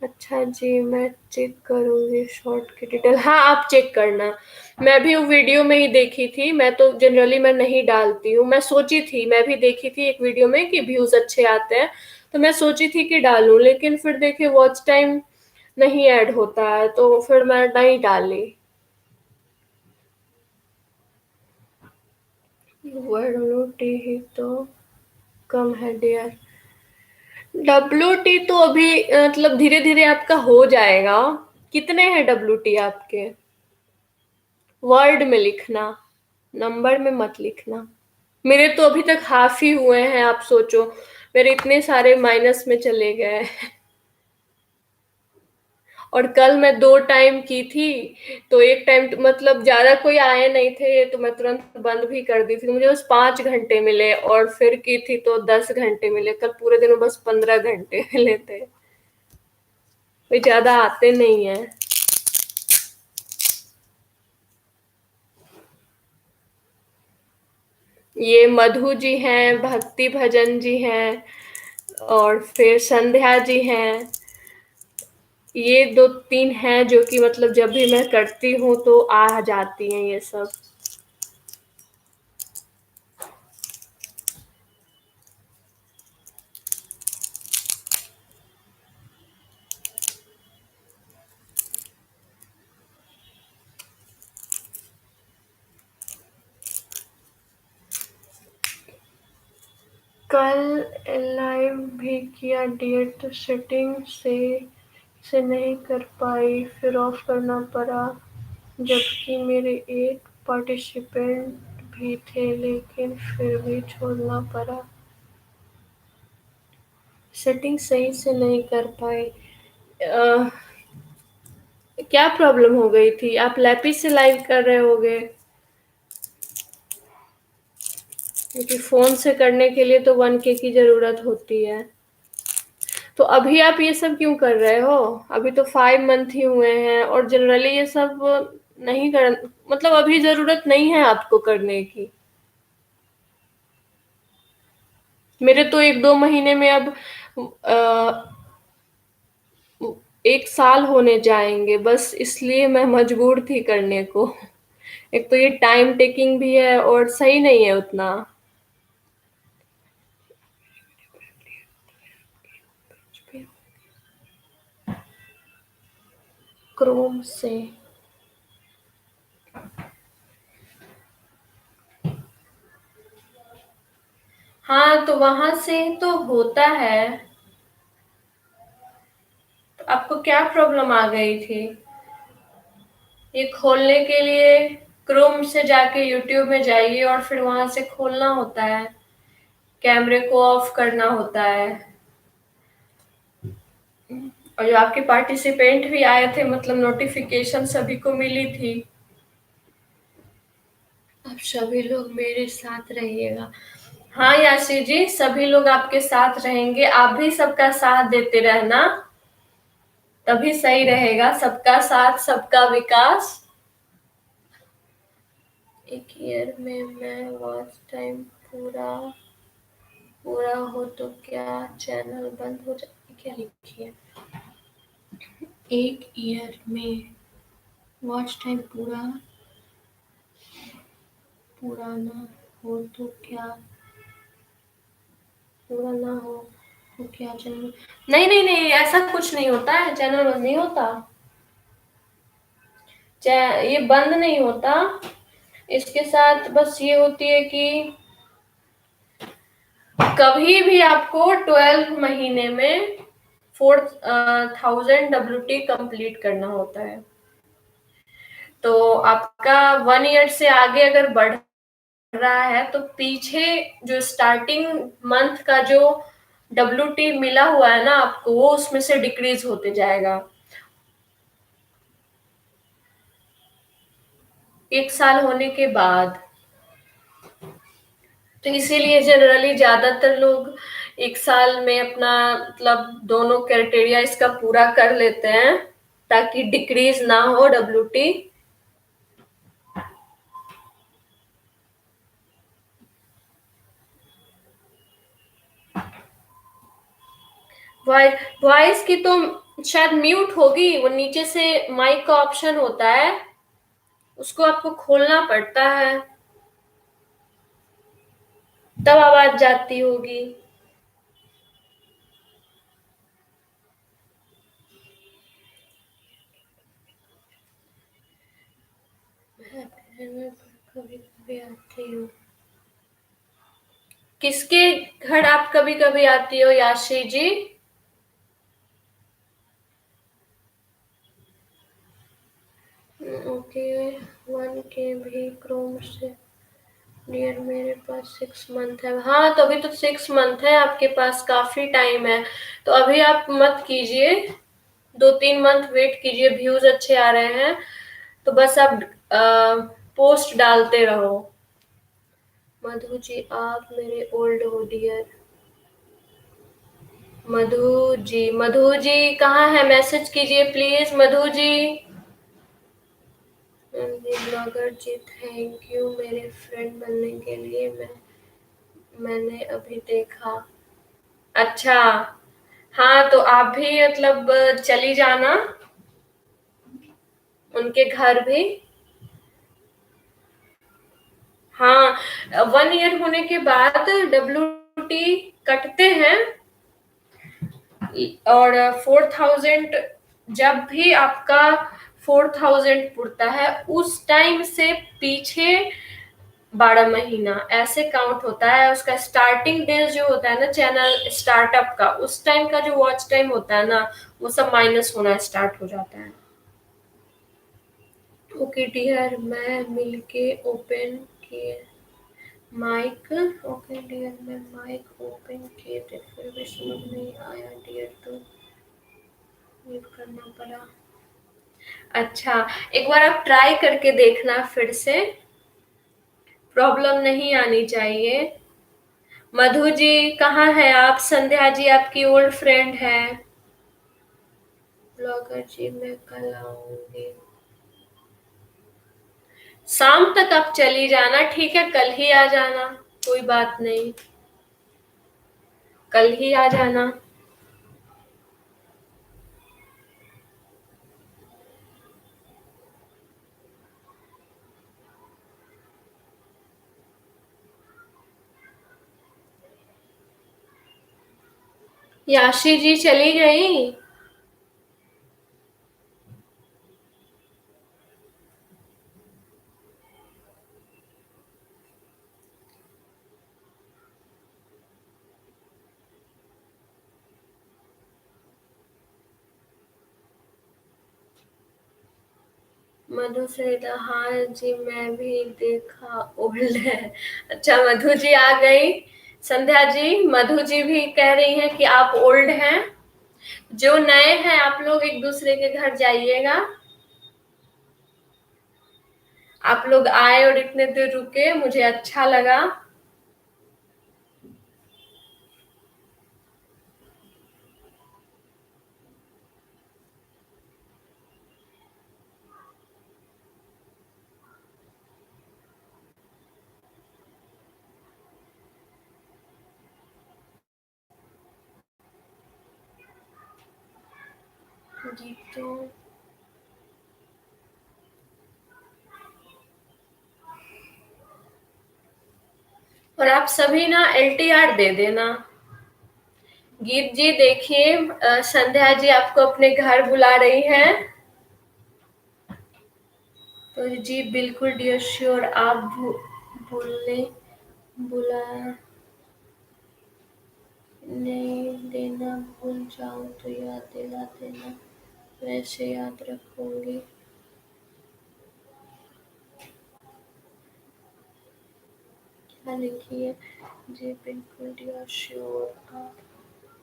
अच्छा जी, मैं चेक करूंगी शॉर्ट की डिटेल। हाँ, आप चेक करना। मैं भी वो वीडियो में ही देखी थी, मैं तो जनरली मैं नहीं डालती हूँ। मैं सोची थी, मैं भी देखी थी एक वीडियो में कि व्यूज अच्छे आते हैं, तो मैं सोची थी कि डालूं, लेकिन फिर देखे वॉच टाइम नहीं ऐड होता है, तो फिर मैं नहीं डाली। WT ही तो कम है डियर। WT तो अभी मतलब धीरे धीरे आपका हो जाएगा। कितने हैं WT आपके? वर्ड में लिखना, नंबर में मत लिखना। मेरे तो अभी तक हाफ ही हुए हैं, आप सोचो। मेरे इतने सारे माइनस में चले गए। और कल मैं 2 टाइम की थी, तो एक टाइम मतलब ज्यादा कोई आए नहीं थे, तो मैं तुरंत बंद भी कर दी थी। मुझे बस 5 घंटे मिले, और फिर की थी तो 10 घंटे मिले। कल पूरे दिन में बस 15 घंटे मिले थे। कोई ज्यादा आते नहीं है। ये मधु जी हैं, भक्ति भजन जी हैं और फिर संध्या जी हैं। ये 2-3 हैं जो कि मतलब जब भी मैं करती हूँ तो आ जाती हैं ये सब। कल लाइव भी किया डियर, तो सेटिंग से नहीं कर पाई, फिर ऑफ करना पड़ा, जबकि मेरे 8 पार्टिसिपेंट भी थे लेकिन फिर भी छोड़ना पड़ा। सेटिंग सही से नहीं कर पाए। क्या प्रॉब्लम हो गई थी? आप लैपी से लाइव कर रहे होगे, क्योंकि फ़ोन से करने के लिए तो 1K की ज़रूरत होती है। तो अभी आप ये सब क्यों कर रहे हो? अभी तो 5 मंथ ही हुए हैं और जनरली ये सब नहीं कर, मतलब अभी ज़रूरत नहीं है आपको करने की। मेरे तो 1-2 महीने में अब 1 साल होने जाएँगे, बस इसलिए मैं मजबूर थी करने को। एक तो ये टाइम टेकिंग भी है और सही नहीं है उतना। क्रोम से। हाँ, तो वहाँ से तो होता है। तो आपको क्या प्रॉब्लम आ गई थी? ये खोलने के लिए क्रोम से जाके यूट्यूब में जाइए और फिर वहाँ से खोलना होता है। कैमरे को ऑफ करना होता है। और जो आपके पार्टिसिपेंट भी आए थे, मतलब नोटिफिकेशन सभी को मिली थी। अब सभी लोग मेरे साथ रहिएगा। हाँ याशी जी, सभी लोग आपके साथ रहेंगे। आप भी सबका साथ देते रहना, तभी सही रहेगा। सबका साथ सबका विकास। 1 ईयर में मैं वॉच टाइम पूरा पूरा हो तो क्या चैनल बंद हो जाए? क्या लिखी है? 1 ईयर में वॉच टाइम पूरा पूरा ना हो तो क्या पूरा ना हो तो क्या चैनल? नहीं नहीं नहीं, ऐसा कुछ नहीं होता है, चैनल बंद नहीं होता। ये बंद नहीं होता। इसके साथ बस ये होती है कि कभी भी आपको 12 महीने में 4000 WT कंप्लीट करना होता है। तो आपका 1 ईयर से आगे अगर बढ़ रहा है तो पीछे जो स्टार्टिंग मंथ का जो WT मिला हुआ है ना आपको, वो उसमें से डिक्रीज होते जाएगा 1 साल होने के बाद। तो इसीलिए जनरली ज्यादातर लोग 1 साल में अपना मतलब दोनों क्राइटेरिया इसका पूरा कर लेते हैं, ताकि डिक्रीज ना हो WT। वॉइस की तो शायद म्यूट होगी, वो नीचे से माइक का ऑप्शन होता है, उसको आपको खोलना पड़ता है, तब आवाज जाती होगी। कभी कभी आती हूँ। किसके घर आप कभी कभी आती हो याशी जी? ओके। 1K भी क्रोम से डियर, मेरे पास 6 मंथ है। हाँ, तो अभी तो 6 मंथ है आपके पास, काफी टाइम है। तो अभी आप मत कीजिए, 2-3 मंथ वेट कीजिए, व्यूज अच्छे आ रहे हैं तो बस आप पोस्ट डालते रहो। मधु जी, आप मेरे ओल्ड हो डियर। मधु जी कहाँ है? मैसेज कीजिए प्लीज मधु जी। ब्लॉगर जी, थैंक यू मेरे फ्रेंड बनने के लिए। मैं मैंने अभी देखा। अच्छा, हाँ तो आप भी मतलब चली जाना उनके घर भी। हाँ, 1 ईयर होने के बाद WT कटते हैं, और 4000 जब भी आपका 4000 पुरता है उस टाइम से पीछे 12 महीना ऐसे काउंट होता है। उसका स्टार्टिंग डेज जो होता है ना चैनल स्टार्टअप का, उस टाइम का जो वॉच टाइम होता है ना, वो सब माइनस होना स्टार्ट हो जाता है। ओके डियर, मैं मिलके ओपन किए माइक। ओके डियर, मैं माइक ओपन किए थे फिर भी समझ नहीं आया डियर, तो म्यूट करना पड़ा। अच्छा, एक बार आप ट्राई करके देखना फिर से, प्रॉब्लम नहीं आनी चाहिए। मधु जी कहाँ है आप? संध्या जी आपकी ओल्ड फ्रेंड है। ब्लॉगर जी मैं कल आऊंगी। शाम तक आप चली जाना, ठीक है, कल ही आ जाना, कोई बात नहीं, कल ही आ जाना। याशी जी चली गई। मधु श्वेता, हाँ जी मैं भी देखा, ओल्ड है। अच्छा, मधु जी आ गई। संध्या जी, मधु जी भी कह रही हैं कि आप ओल्ड हैं। जो नए हैं आप लोग एक दूसरे के घर जाइएगा। आप लोग आए और इतने देर रुके, मुझे अच्छा लगा। जी तो और आप सभी ना LTR दे देना। गीत जी देखिए, संध्या जी आपको अपने घर बुला रही हैं। तो जी बिल्कुल डियर श्योर, आप भूलने बुला नहीं देना, भूल जाऊं तो याद दिला देना, वैसे याद रखूंगी। क्या लिखिए? जी बिल्कुल डियर श्योर, आप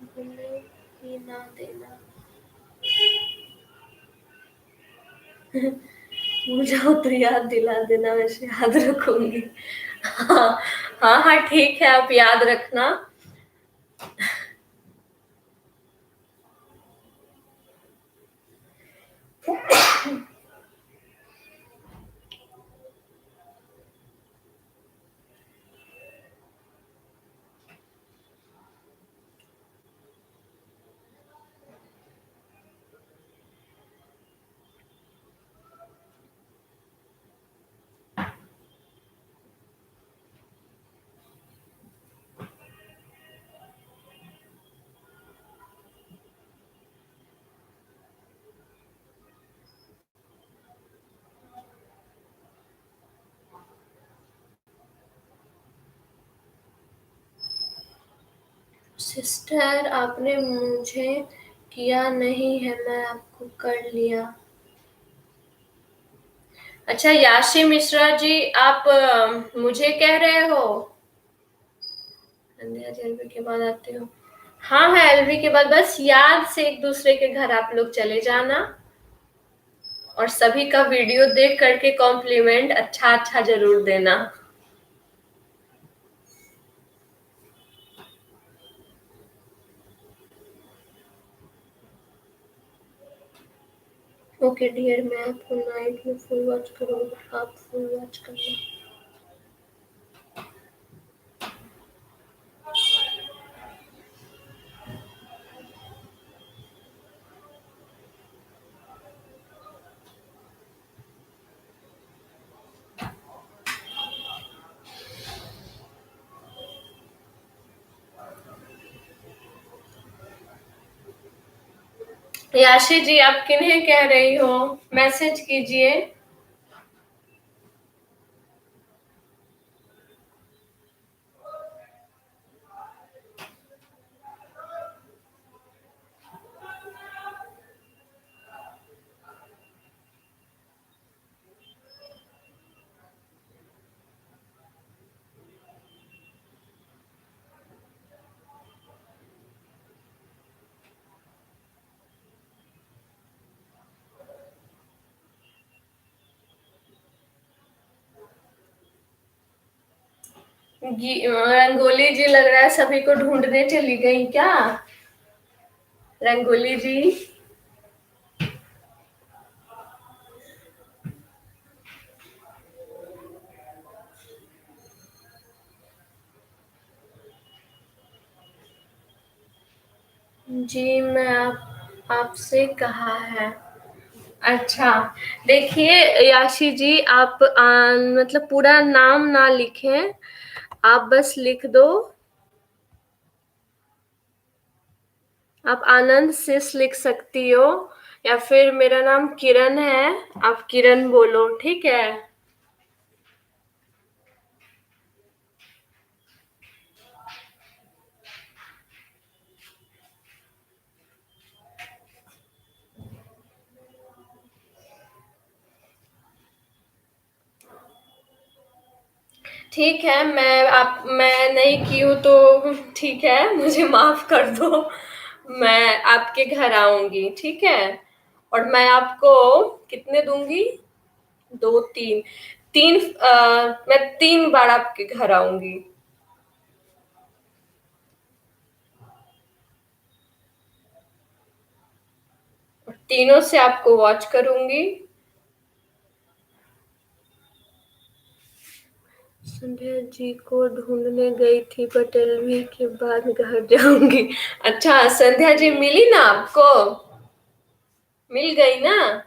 भूले ही ना देना। भूल जाओ तो याद दिला देना, वैसे याद रखूंगी। हाँ हाँ हाँ, ठीक है, आप याद रखना। सिस्टर, आपने मुझे किया नहीं है, मैं आपको कर लिया। अच्छा याशी मिश्रा जी, आप मुझे कह रहे हो? संध्या जी LV के बाद आते हो? हाँ हाँ, LV के बाद बस याद से एक दूसरे के घर आप लोग चले जाना, और सभी का वीडियो देख करके कॉम्प्लीमेंट अच्छा अच्छा जरूर देना। ओके डियर, मैं आपको नाइट में फुल वॉच करूंगा, आप फुल वॉच करना। याशी जी, आप किन्हें कह रही हो? मैसेज कीजिए। रंगोली जी, लग रहा है सभी को ढूंढने चली गई क्या? रंगोली जी। जी, मैं आपसे कहा है। अच्छा, देखिए याशी जी, आप मतलब पूरा नाम ना लिखें, आप बस लिख दो। आप आनंद सिस लिख सकती हो, या फिर मेरा नाम किरण है, आप किरण बोलो, ठीक है? ठीक है, मैं नहीं की हूँ तो ठीक है, मुझे माफ कर दो। मैं आपके घर आऊंगी, ठीक है? और मैं आपको कितने दूंगी? दो, तीन, तीन, मैं 3 बार आपके घर आऊंगी। और तीनों से आपको वॉच करूंगी। संध्या जी को ढूंढने गई थी, पटेलवी के बाद घर जाऊंगी। अच्छा, संध्या जी मिली ना आपको? मिल गई ना?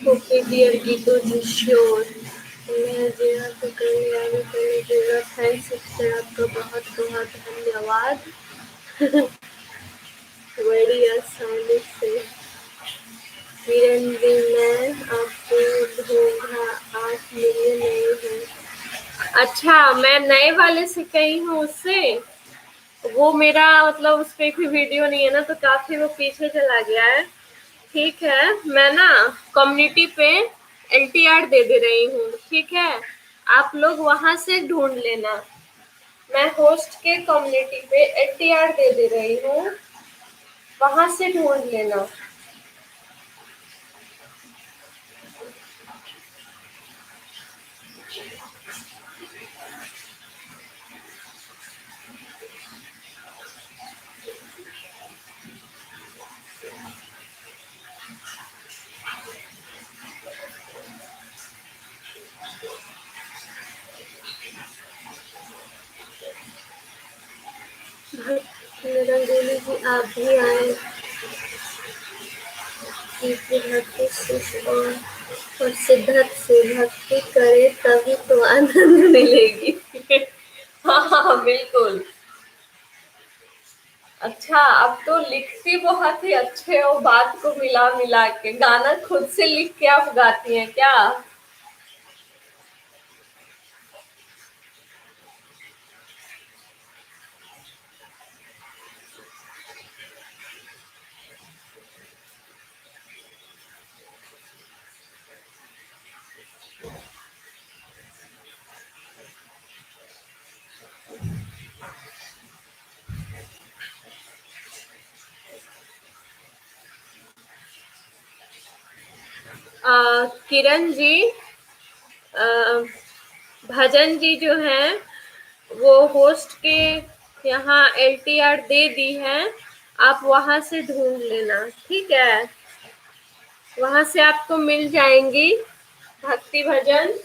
ओके डियर गीतू जी, श्योर। मैं जीरा को कल्याणी करने जीरा थैंक्स सिस्टर, आपका बहुत बहुत धन्यवाद। बड़ी आसानी से किरण जी, मैं आपको ढूंढा, आप मिले नहीं हैं। अच्छा, मैं नए वाले से गई हूँ उससे। वो मेरा मतलब उस पे कोई वीडियो नहीं है ना, तो काफ़ी वो पीछे चला गया है। ठीक है, मैं ना कम्युनिटी पे एलटीआर दे दे रही हूँ, ठीक है? आप लोग वहाँ से ढूँढ लेना। मैं होस्ट के कम्युनिटी पे एलटीआर दे दे रही हूँ, वहाँ से ढूँढ लेना। रंगोली जी आप भी आए, भक्ति सुख और शिद्दत से भक्ति करे तभी तो आनंद मिलेगी। हाँ हाँ बिल्कुल। अच्छा, अब तो लिखती बहुत ही अच्छे हो, बात को मिला मिला के। गाना खुद से लिख के आप गाती हैं क्या? किरण जी, अ, भजन जी जो हैं वो होस्ट के यहाँ एलटीआर दे दी है, आप वहां से ढूंढ लेना, ठीक है? वहां से आपको मिल जाएंगी भक्ति भजन।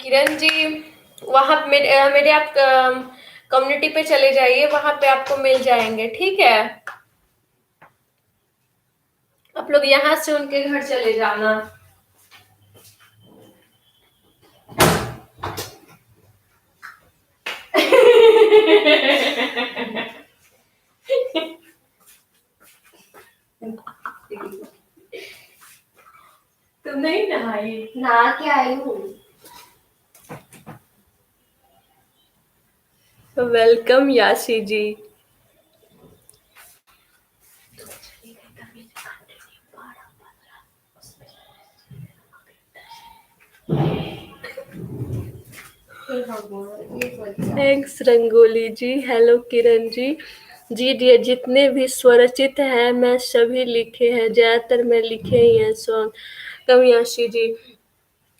किरण जी, वहां मेरे आप कम्युनिटी पे चले जाइए, वहां पे आपको मिल जाएंगे, ठीक है? आप लोग यहाँ से उनके घर चले जाना। तुम नहीं नहाई? नहा के आई हूँ। वेलकम याशी जी। थैंक्स रंगोली जी। हेलो किरण जी। जी डियर, जितने भी स्वरचित हैं मैं सभी लिखे हैं, ज्यादातर मैं लिखे ही हैं सॉन्ग। कवियाशी जी,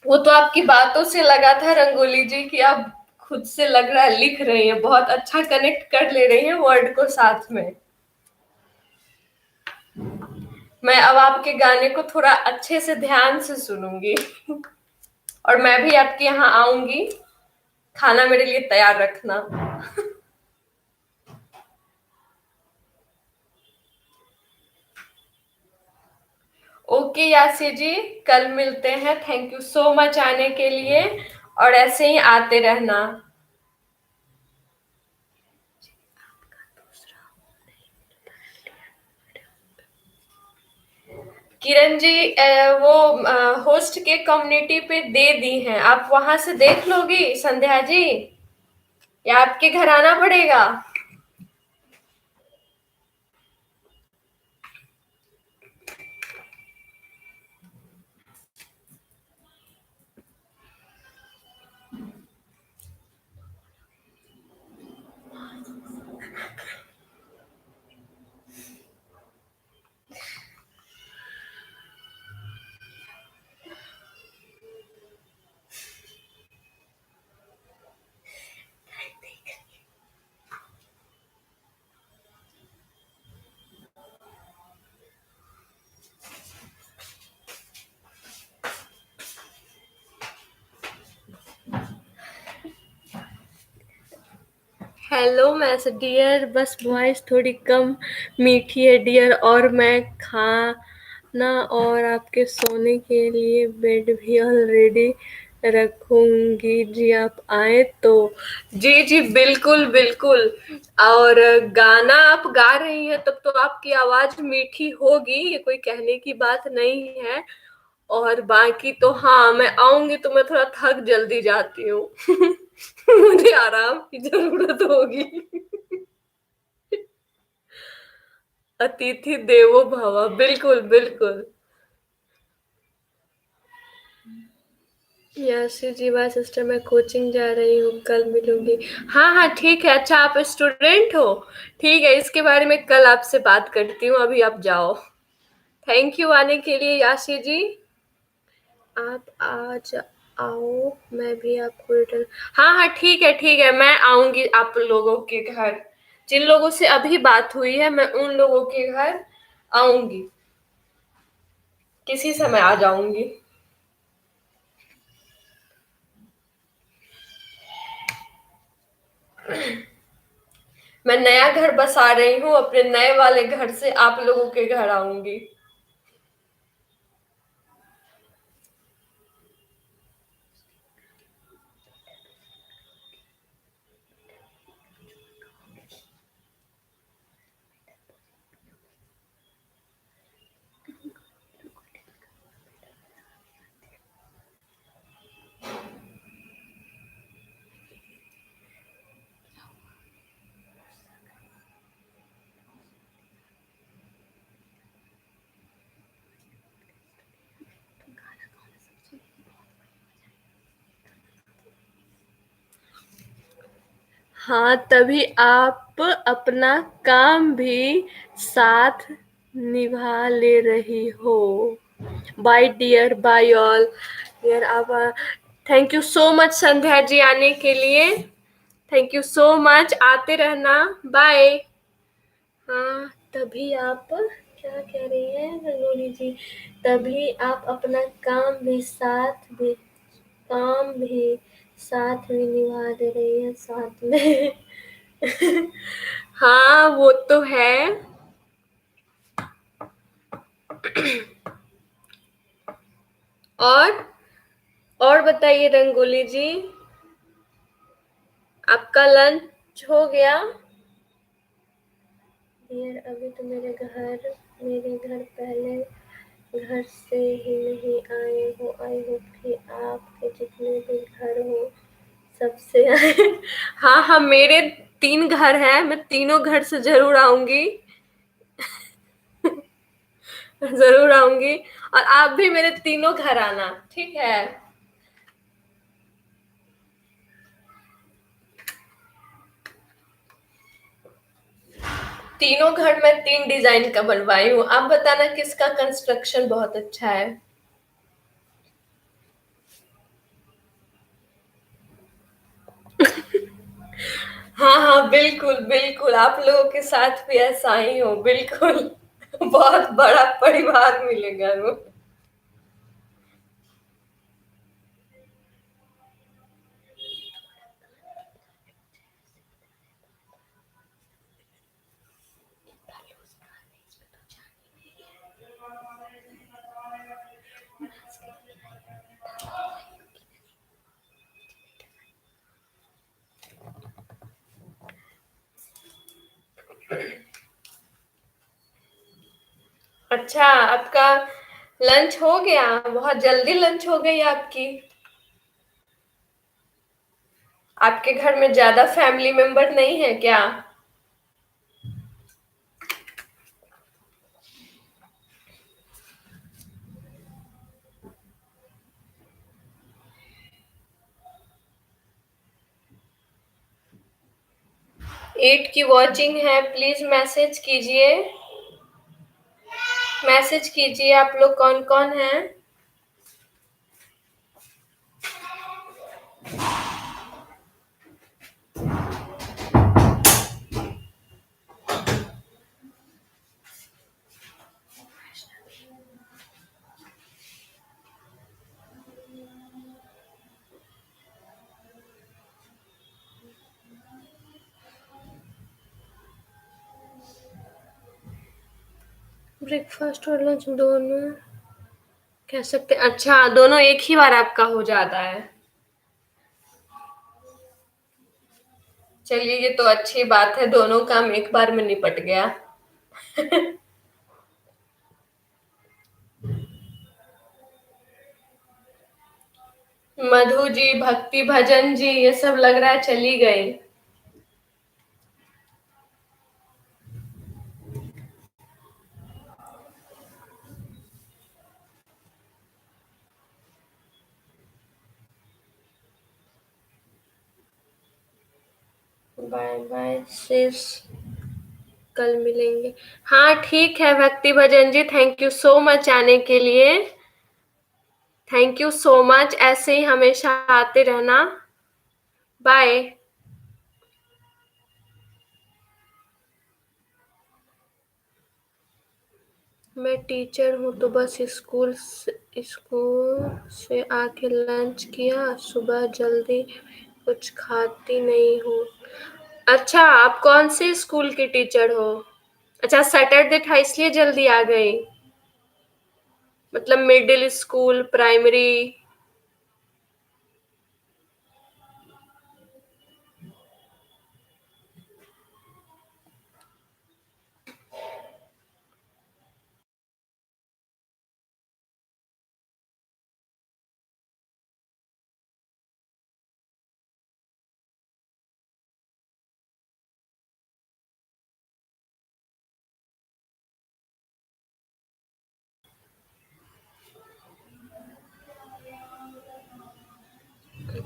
वो तो आपकी बातों से लगा था रंगोली जी कि आप खुद से लग रहा है लिख रही हैं, बहुत अच्छा कनेक्ट कर ले रही हैं वर्ड को साथ में। मैं अब आपके गाने को थोड़ा अच्छे से ध्यान से सुनूंगी। और मैं भी आपके यहाँ आऊंगी, खाना मेरे लिए तैयार रखना। ओके यासी जी, कल मिलते हैं। थैंक यू सो मच आने के लिए, और ऐसे ही आते रहना। किरण जी, वो होस्ट के कम्युनिटी पे दे दी हैं, आप वहां से देख लोगी संध्या जी, या आपके घर आना पड़ेगा? हेलो मैसेज डियर, बस वॉइस थोड़ी कम मीठी है डियर, और मैं खाना और आपके सोने के लिए बेड भी ऑलरेडी रखूंगी जी, आप आए तो। जी जी, बिल्कुल बिल्कुल। और गाना आप गा रही हैं तब तो आपकी आवाज मीठी होगी, ये कोई कहने की बात नहीं है। और बाकी तो हाँ, मैं आऊंगी तो मैं थोड़ा थक जल्दी जाती हूँ। मुझे आराम की जरूरत होगी। अतिथि देवो भव, बिल्कुल बिल्कुल। यशी जीवा सिस्टर, मैं कोचिंग जा रही हूँ, कल मिलूंगी। हाँ हाँ ठीक है। अच्छा, आप स्टूडेंट हो? ठीक है, इसके बारे में कल आपसे बात करती हूँ, अभी आप जाओ। थैंक यू आने के लिए याशी जी। आप आज आओ, मैं भी आपको रिटर्न। हाँ हाँ ठीक है, मैं आऊंगी आप लोगों के घर। जिन लोगों से अभी बात हुई है, मैं उन लोगों के घर आऊंगी, किसी समय आ जाऊंगी। मैं नया घर बसा रही हूँ, अपने नए वाले घर से आप लोगों के घर आऊंगी। हाँ, तभी आप अपना काम भी साथ निभा ले रही हो। Bye dear, bye all dear. अब thank you so much Sandhya ji आने के लिए। थैंक यू सो मच, आते रहना। बाय। हाँ, तभी आप क्या कह रही हैं रंगोली जी? तभी आप अपना काम भी साथ में निभा दे रही है, साथ में। हाँ, वो तो है। और और बताइए रंगोली जी, आपका लंच हो गया? यार, अभी तो मेरे घर पहले घर से ही नहीं आए हो। आई होप कि आपके जितने भी घर हो सबसे आए। हाँ हाँ, मेरे 3 घर हैं, मैं तीनों घर से जरूर आऊंगी। जरूर आऊंगी। और आप भी मेरे तीनों घर आना, ठीक है? तीनों घर मैं 3 डिजाइन का बनवाई हूँ, आप बताना किसका कंस्ट्रक्शन बहुत अच्छा है। हाँ हाँ, बिल्कुल बिल्कुल, आप लोगों के साथ भी ऐसा ही हो, बिल्कुल। बहुत बड़ा परिवार मिलेगा वो। अच्छा, आपका लंच हो गया? बहुत जल्दी लंच हो गई आपकी। आपके घर में ज्यादा फैमिली मेंबर नहीं है क्या? 8 की वॉचिंग है, प्लीज मैसेज कीजिए। मैसेज कीजिए आप लोग कौन कौन हैं। ब्रेकफास्ट और लंच दोनों कह सकते हैं। अच्छा, दोनों एक ही बार आपका हो जाता है। चलिए, ये तो अच्छी बात है, दोनों काम एक बार में निपट गया। मधु जी, भक्ति भजन जी, ये सब लग रहा है चली गई। बाय बाय सिस, कल मिलेंगे। हाँ ठीक है भक्ति भजन जी, थैंक यू सो मच आने के लिए। थैंक यू सो मच, ऐसे ही हमेशा आते रहना। बाय। मैं टीचर हूँ तो बस स्कूल से आके लंच किया, सुबह जल्दी कुछ खाती नहीं हूँ। अच्छा, आप कौन से स्कूल की टीचर हो? अच्छा, सैटरडे था इसलिए जल्दी आ गई। मतलब मिडिल स्कूल, प्राइमरी?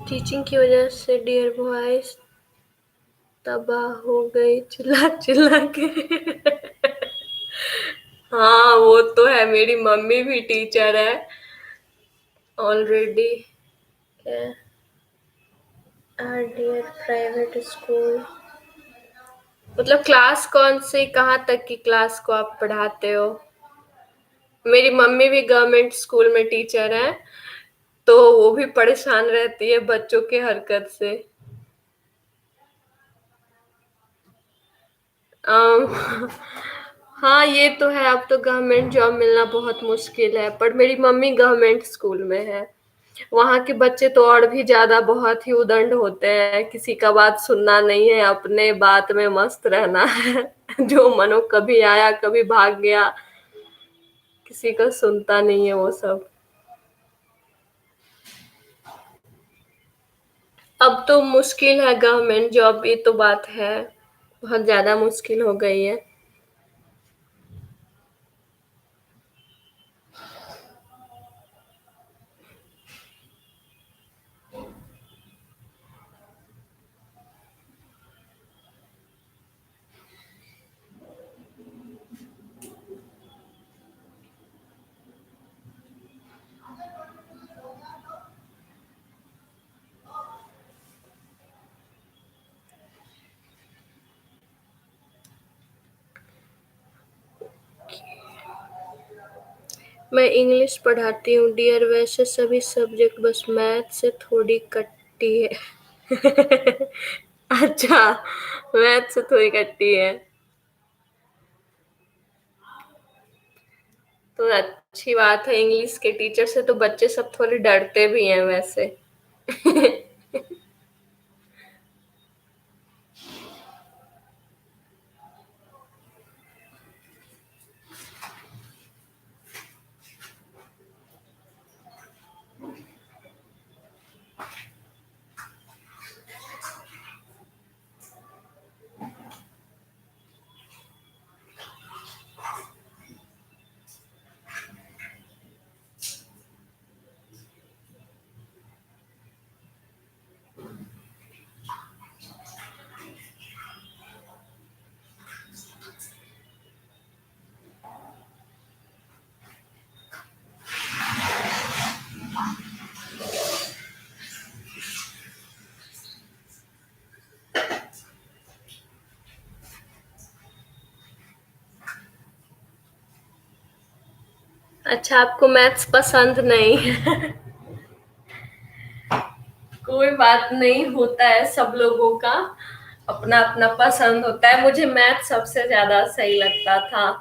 टीचिंग की वजह से डियर वॉइस तबाह हो गई चिल्ला चिल्ला के। हाँ वो तो है, मेरी मम्मी भी टीचर है ऑलरेडी। डियर प्राइवेट स्कूल मतलब क्लास कौन सी, कहाँ तक की क्लास को आप पढ़ाते हो? मेरी मम्मी भी गवर्नमेंट स्कूल में टीचर है, तो वो भी परेशान रहती है बच्चों के हरकत से। अम, हाँ ये तो है, अब तो गवर्नमेंट जॉब मिलना बहुत मुश्किल है, पर मेरी मम्मी गवर्नमेंट स्कूल में है। वहाँ के बच्चे तो और भी ज्यादा बहुत ही उदंड होते हैं, किसी का बात सुनना नहीं है, अपने बात में मस्त रहना है। जो मनो कभी आया कभी भाग गया, किसी का सुनता नहीं है वो सब। अब तो मुश्किल है गवर्नमेंट जॉब, ये तो बात है, बहुत ज्यादा मुश्किल हो गई है। मैं इंग्लिश पढ़ाती हूँ डियर, वैसे सभी सब्जेक्ट, बस मैथ से थोड़ी कट्टी है। अच्छा, मैथ से थोड़ी कट्टी है तो अच्छी बात है। इंग्लिश के टीचर से तो बच्चे सब थोड़े डरते भी हैं वैसे। अच्छा, आपको मैथ्स पसंद नहीं है? कोई बात नहीं, होता है सब लोगों का, अपना अपना पसंद होता है। मुझे मैथ सबसे ज्यादा सही लगता था।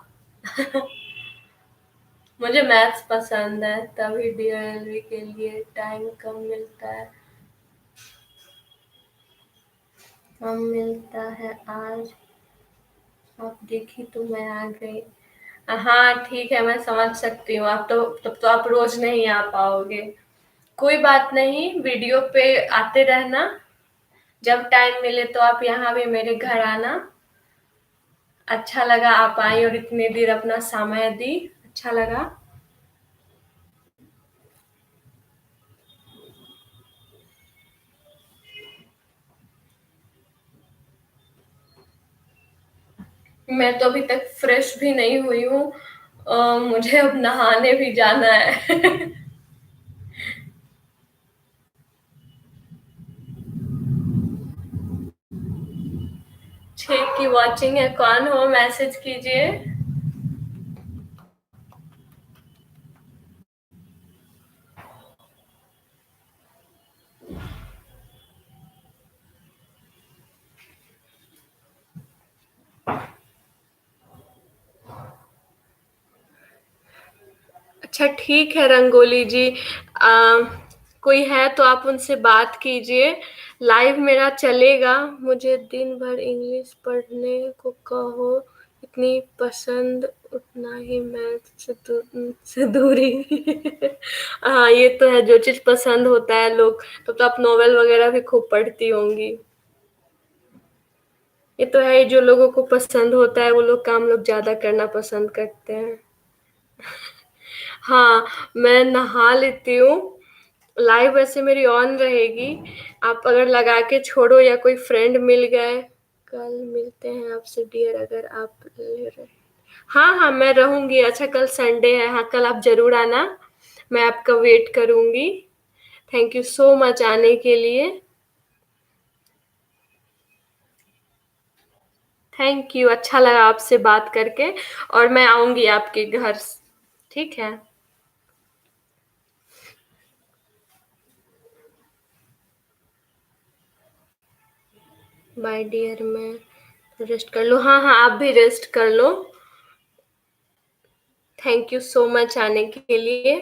मुझे मैथ्स पसंद है, तभी डीएलवी के लिए टाइम कम मिलता है। कम मिलता है आज। आप देखी तो मैं आ गई। हाँ ठीक है, मैं समझ सकती हूँ। आप तो तब तो आप रोज नहीं आ पाओगे। कोई बात नहीं, वीडियो पे आते रहना। जब टाइम मिले तो आप यहाँ भी मेरे घर आना। अच्छा लगा आप आई और इतनी देर अपना समय दी। अच्छा लगा। मैं तो अभी तक फ्रेश भी नहीं हुई हूँ। मुझे अब नहाने भी जाना है। ठीक की वॉचिंग है, कौन हो मैसेज कीजिए। अच्छा ठीक है रंगोली जी। आ, कोई है तो आप उनसे बात कीजिए। लाइव मेरा चलेगा। मुझे दिन भर इंग्लिश पढ़ने को कहो। इतनी पसंद उतना ही मैथ से दूरी। हाँ ये तो है, जो चीज पसंद होता है लोग। तो आप नॉवेल वगैरह भी खूब पढ़ती होंगी। ये तो है, जो लोगों को पसंद होता है वो लोग काम लोग ज्यादा करना पसंद करते हैं। हाँ, मैं नहा लेती हूँ। लाइव वैसे मेरी ऑन रहेगी। आप अगर लगा के छोड़ो या कोई फ्रेंड मिल गए। कल मिलते हैं आपसे डियर, अगर आप ले रहे। हाँ हाँ मैं रहूंगी। अच्छा कल संडे है, हाँ कल आप जरूर आना। मैं आपका वेट करूंगी। थैंक यू सो मच आने के लिए। थैंक यू, अच्छा लगा आपसे बात करके। और मैं आऊंगी आपके घर। ठीक है। बाय डियर, मैं रेस्ट कर लो। हाँ हाँ आप भी रेस्ट कर लो। थैंक यू सो मच आने के लिए।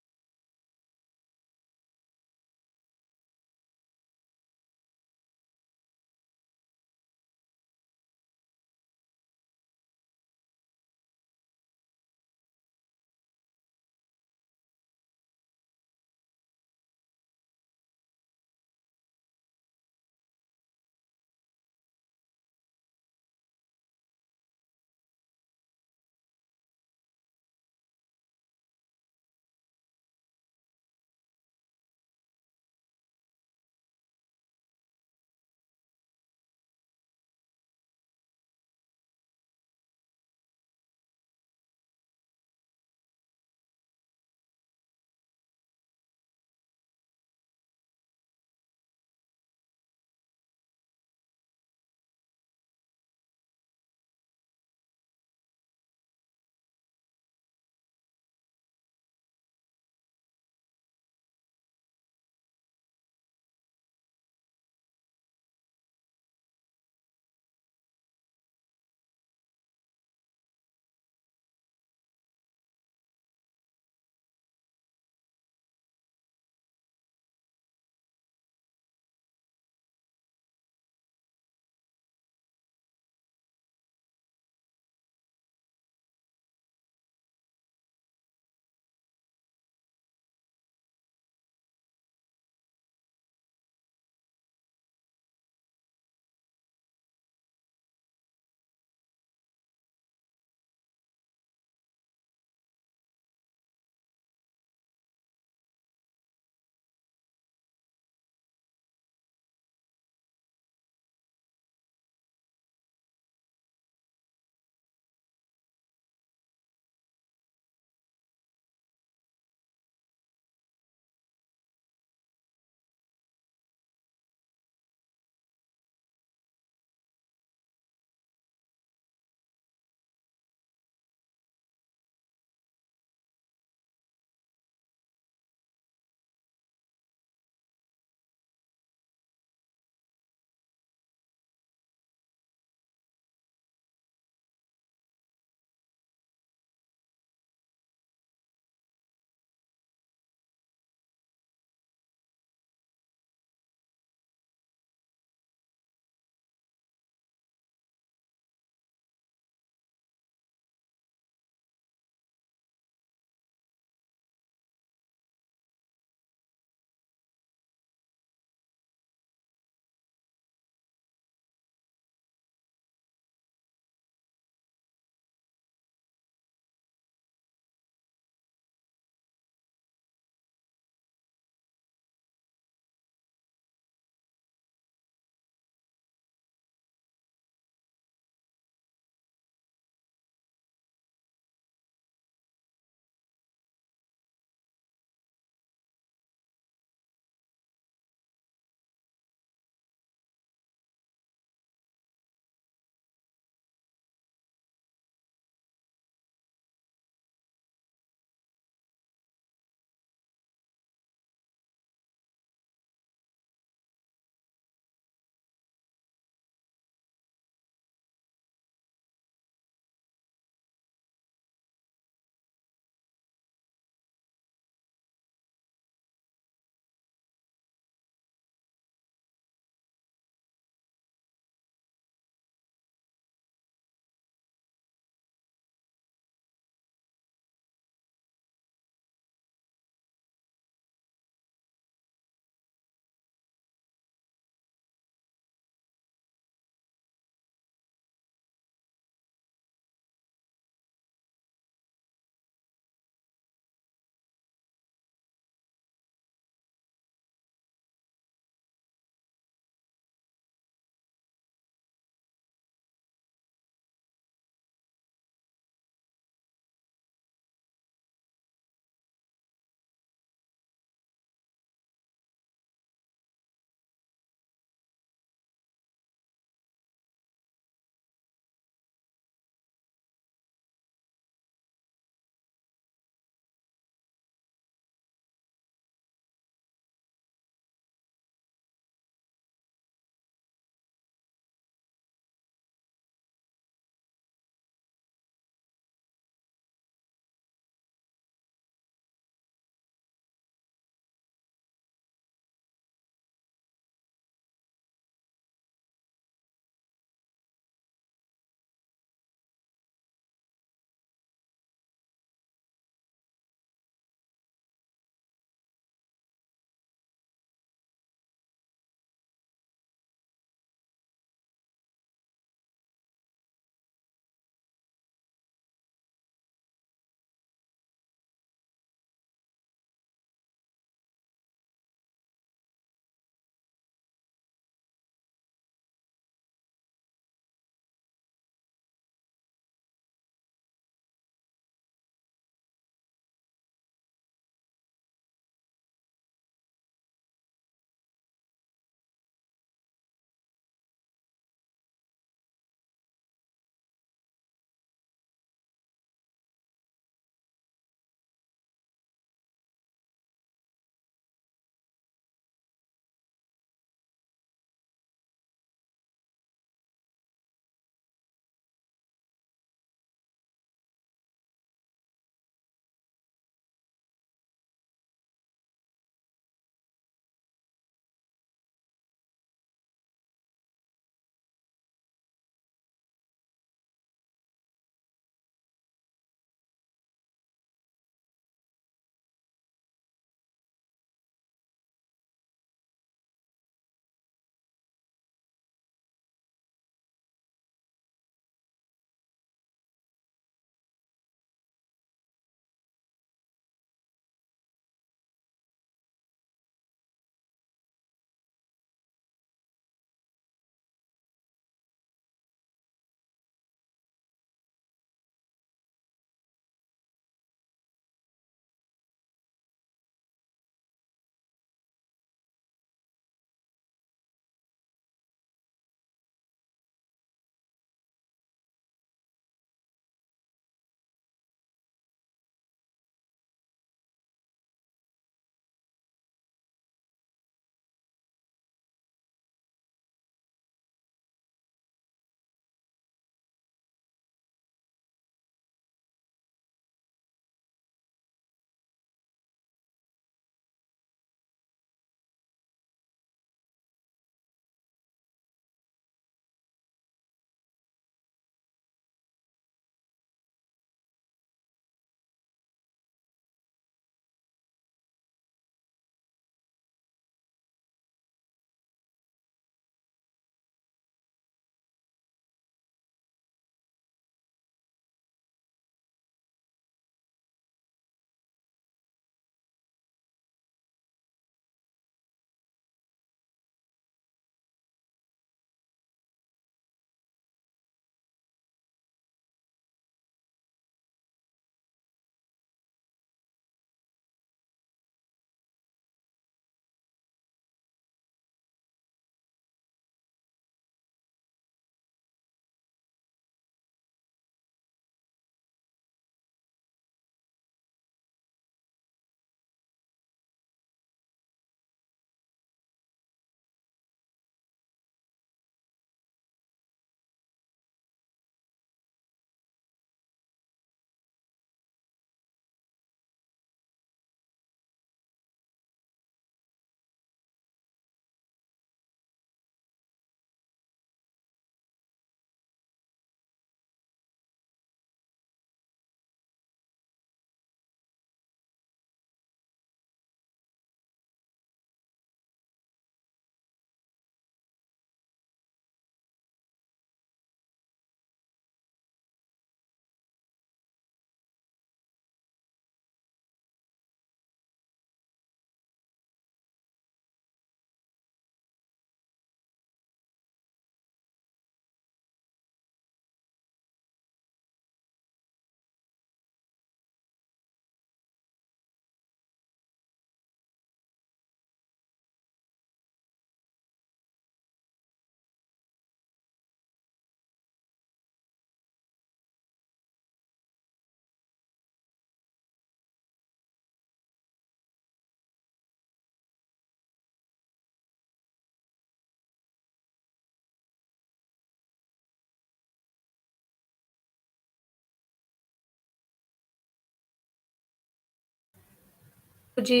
जी।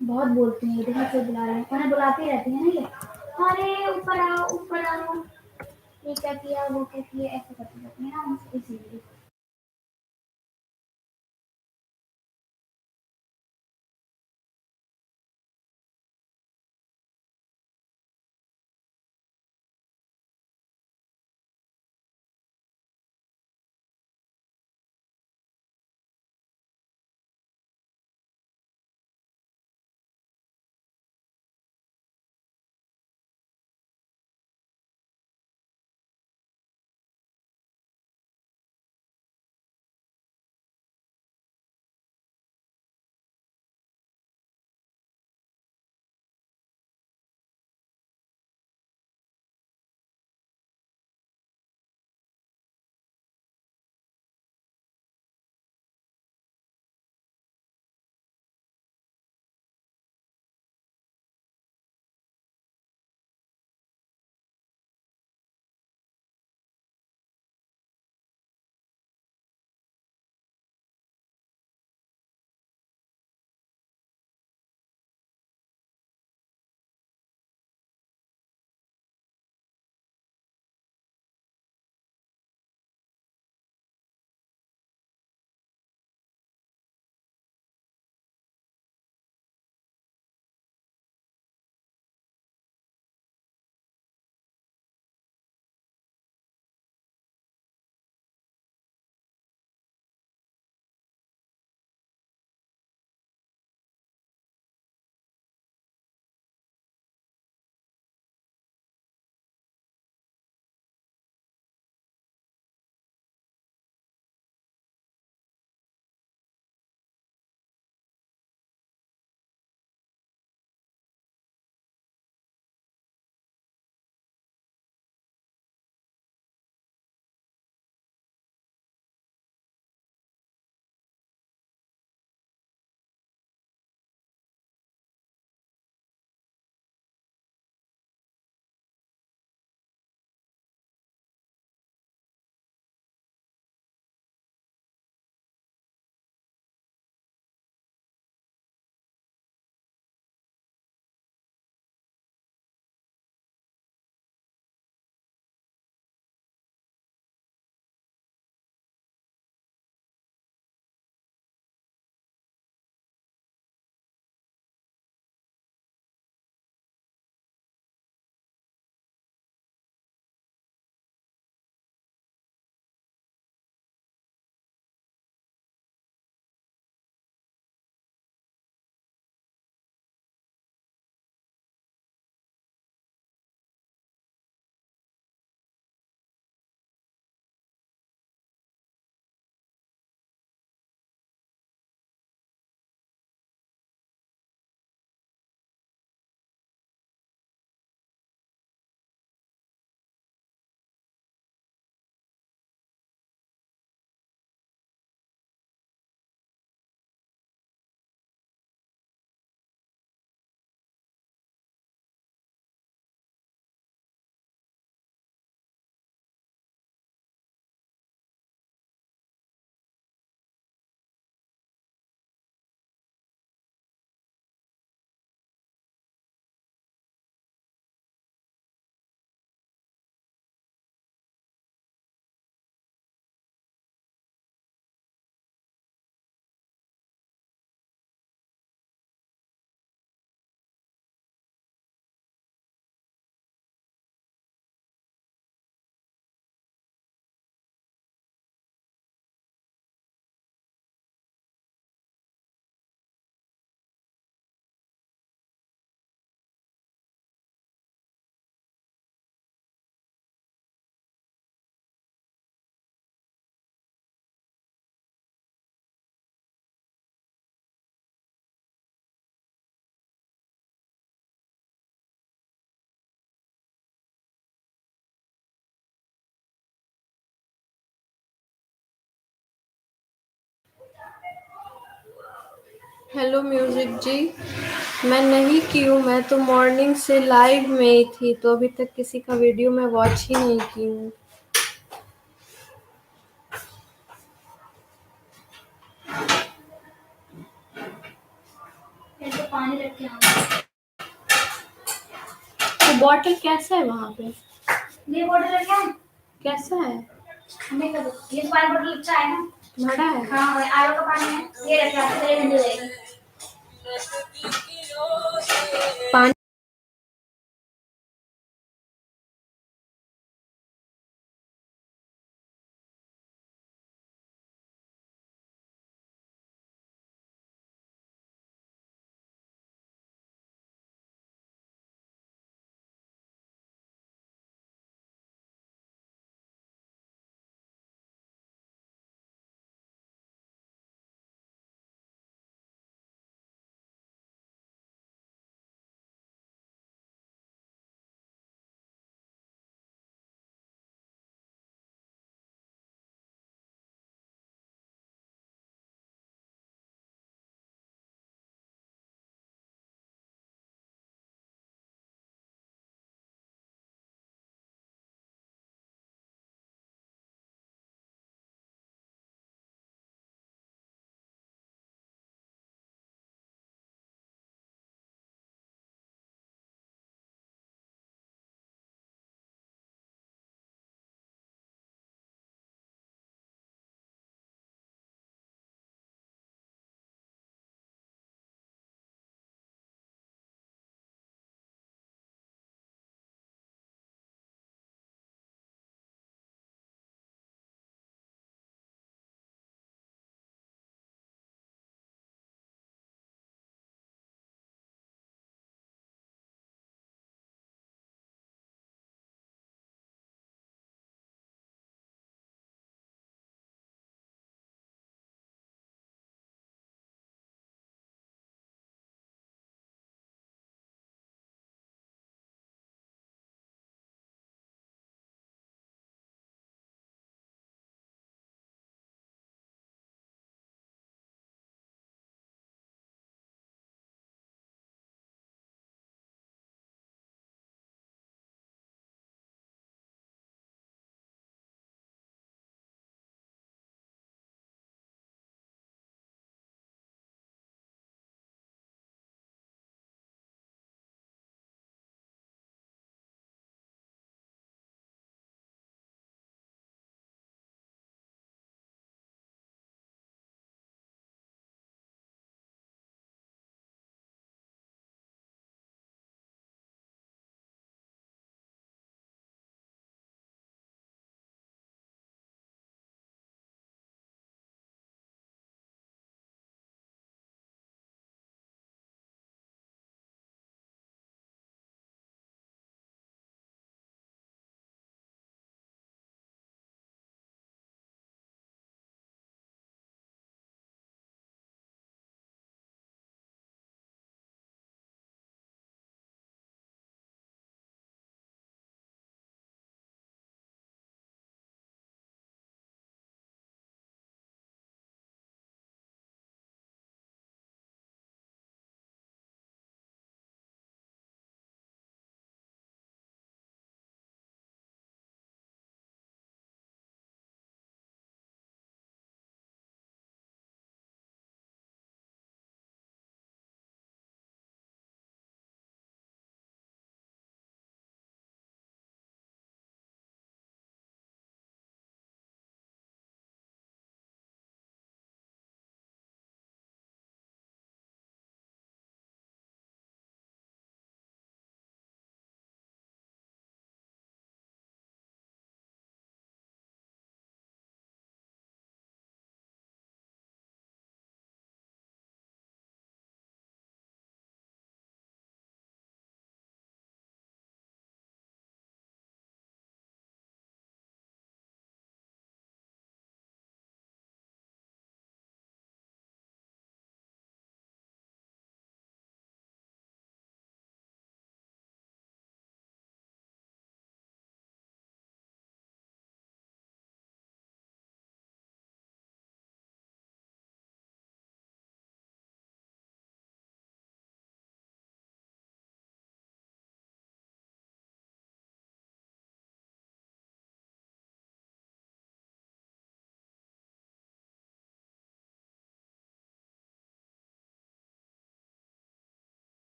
बहुत बोलती हैं, ये देखो फिर बुला रहे हैं, उन्हें बुलाती रहती है ना ये, अरे ऊपर आओ, ये क्या किया, वो क्या किया, ऐसे करती रहती है ना उनसे, इसीलिए। हेलो म्यूजिक जी। मैं नहीं की हूँ, मैं तो मॉर्निंग से लाइव में ही थी, तो अभी तक किसी का वीडियो मैं वॉच ही नहीं की हूँ। पानी रख के आऊँ। तो बॉटल कैसा है वहाँ पे? ये बॉटल है क्या? कैसा है? हमें क्या ये पानी बॉटल अच्छा है ना? बड़ा है? हाँ आरो का पानी है ये रखा है, पानी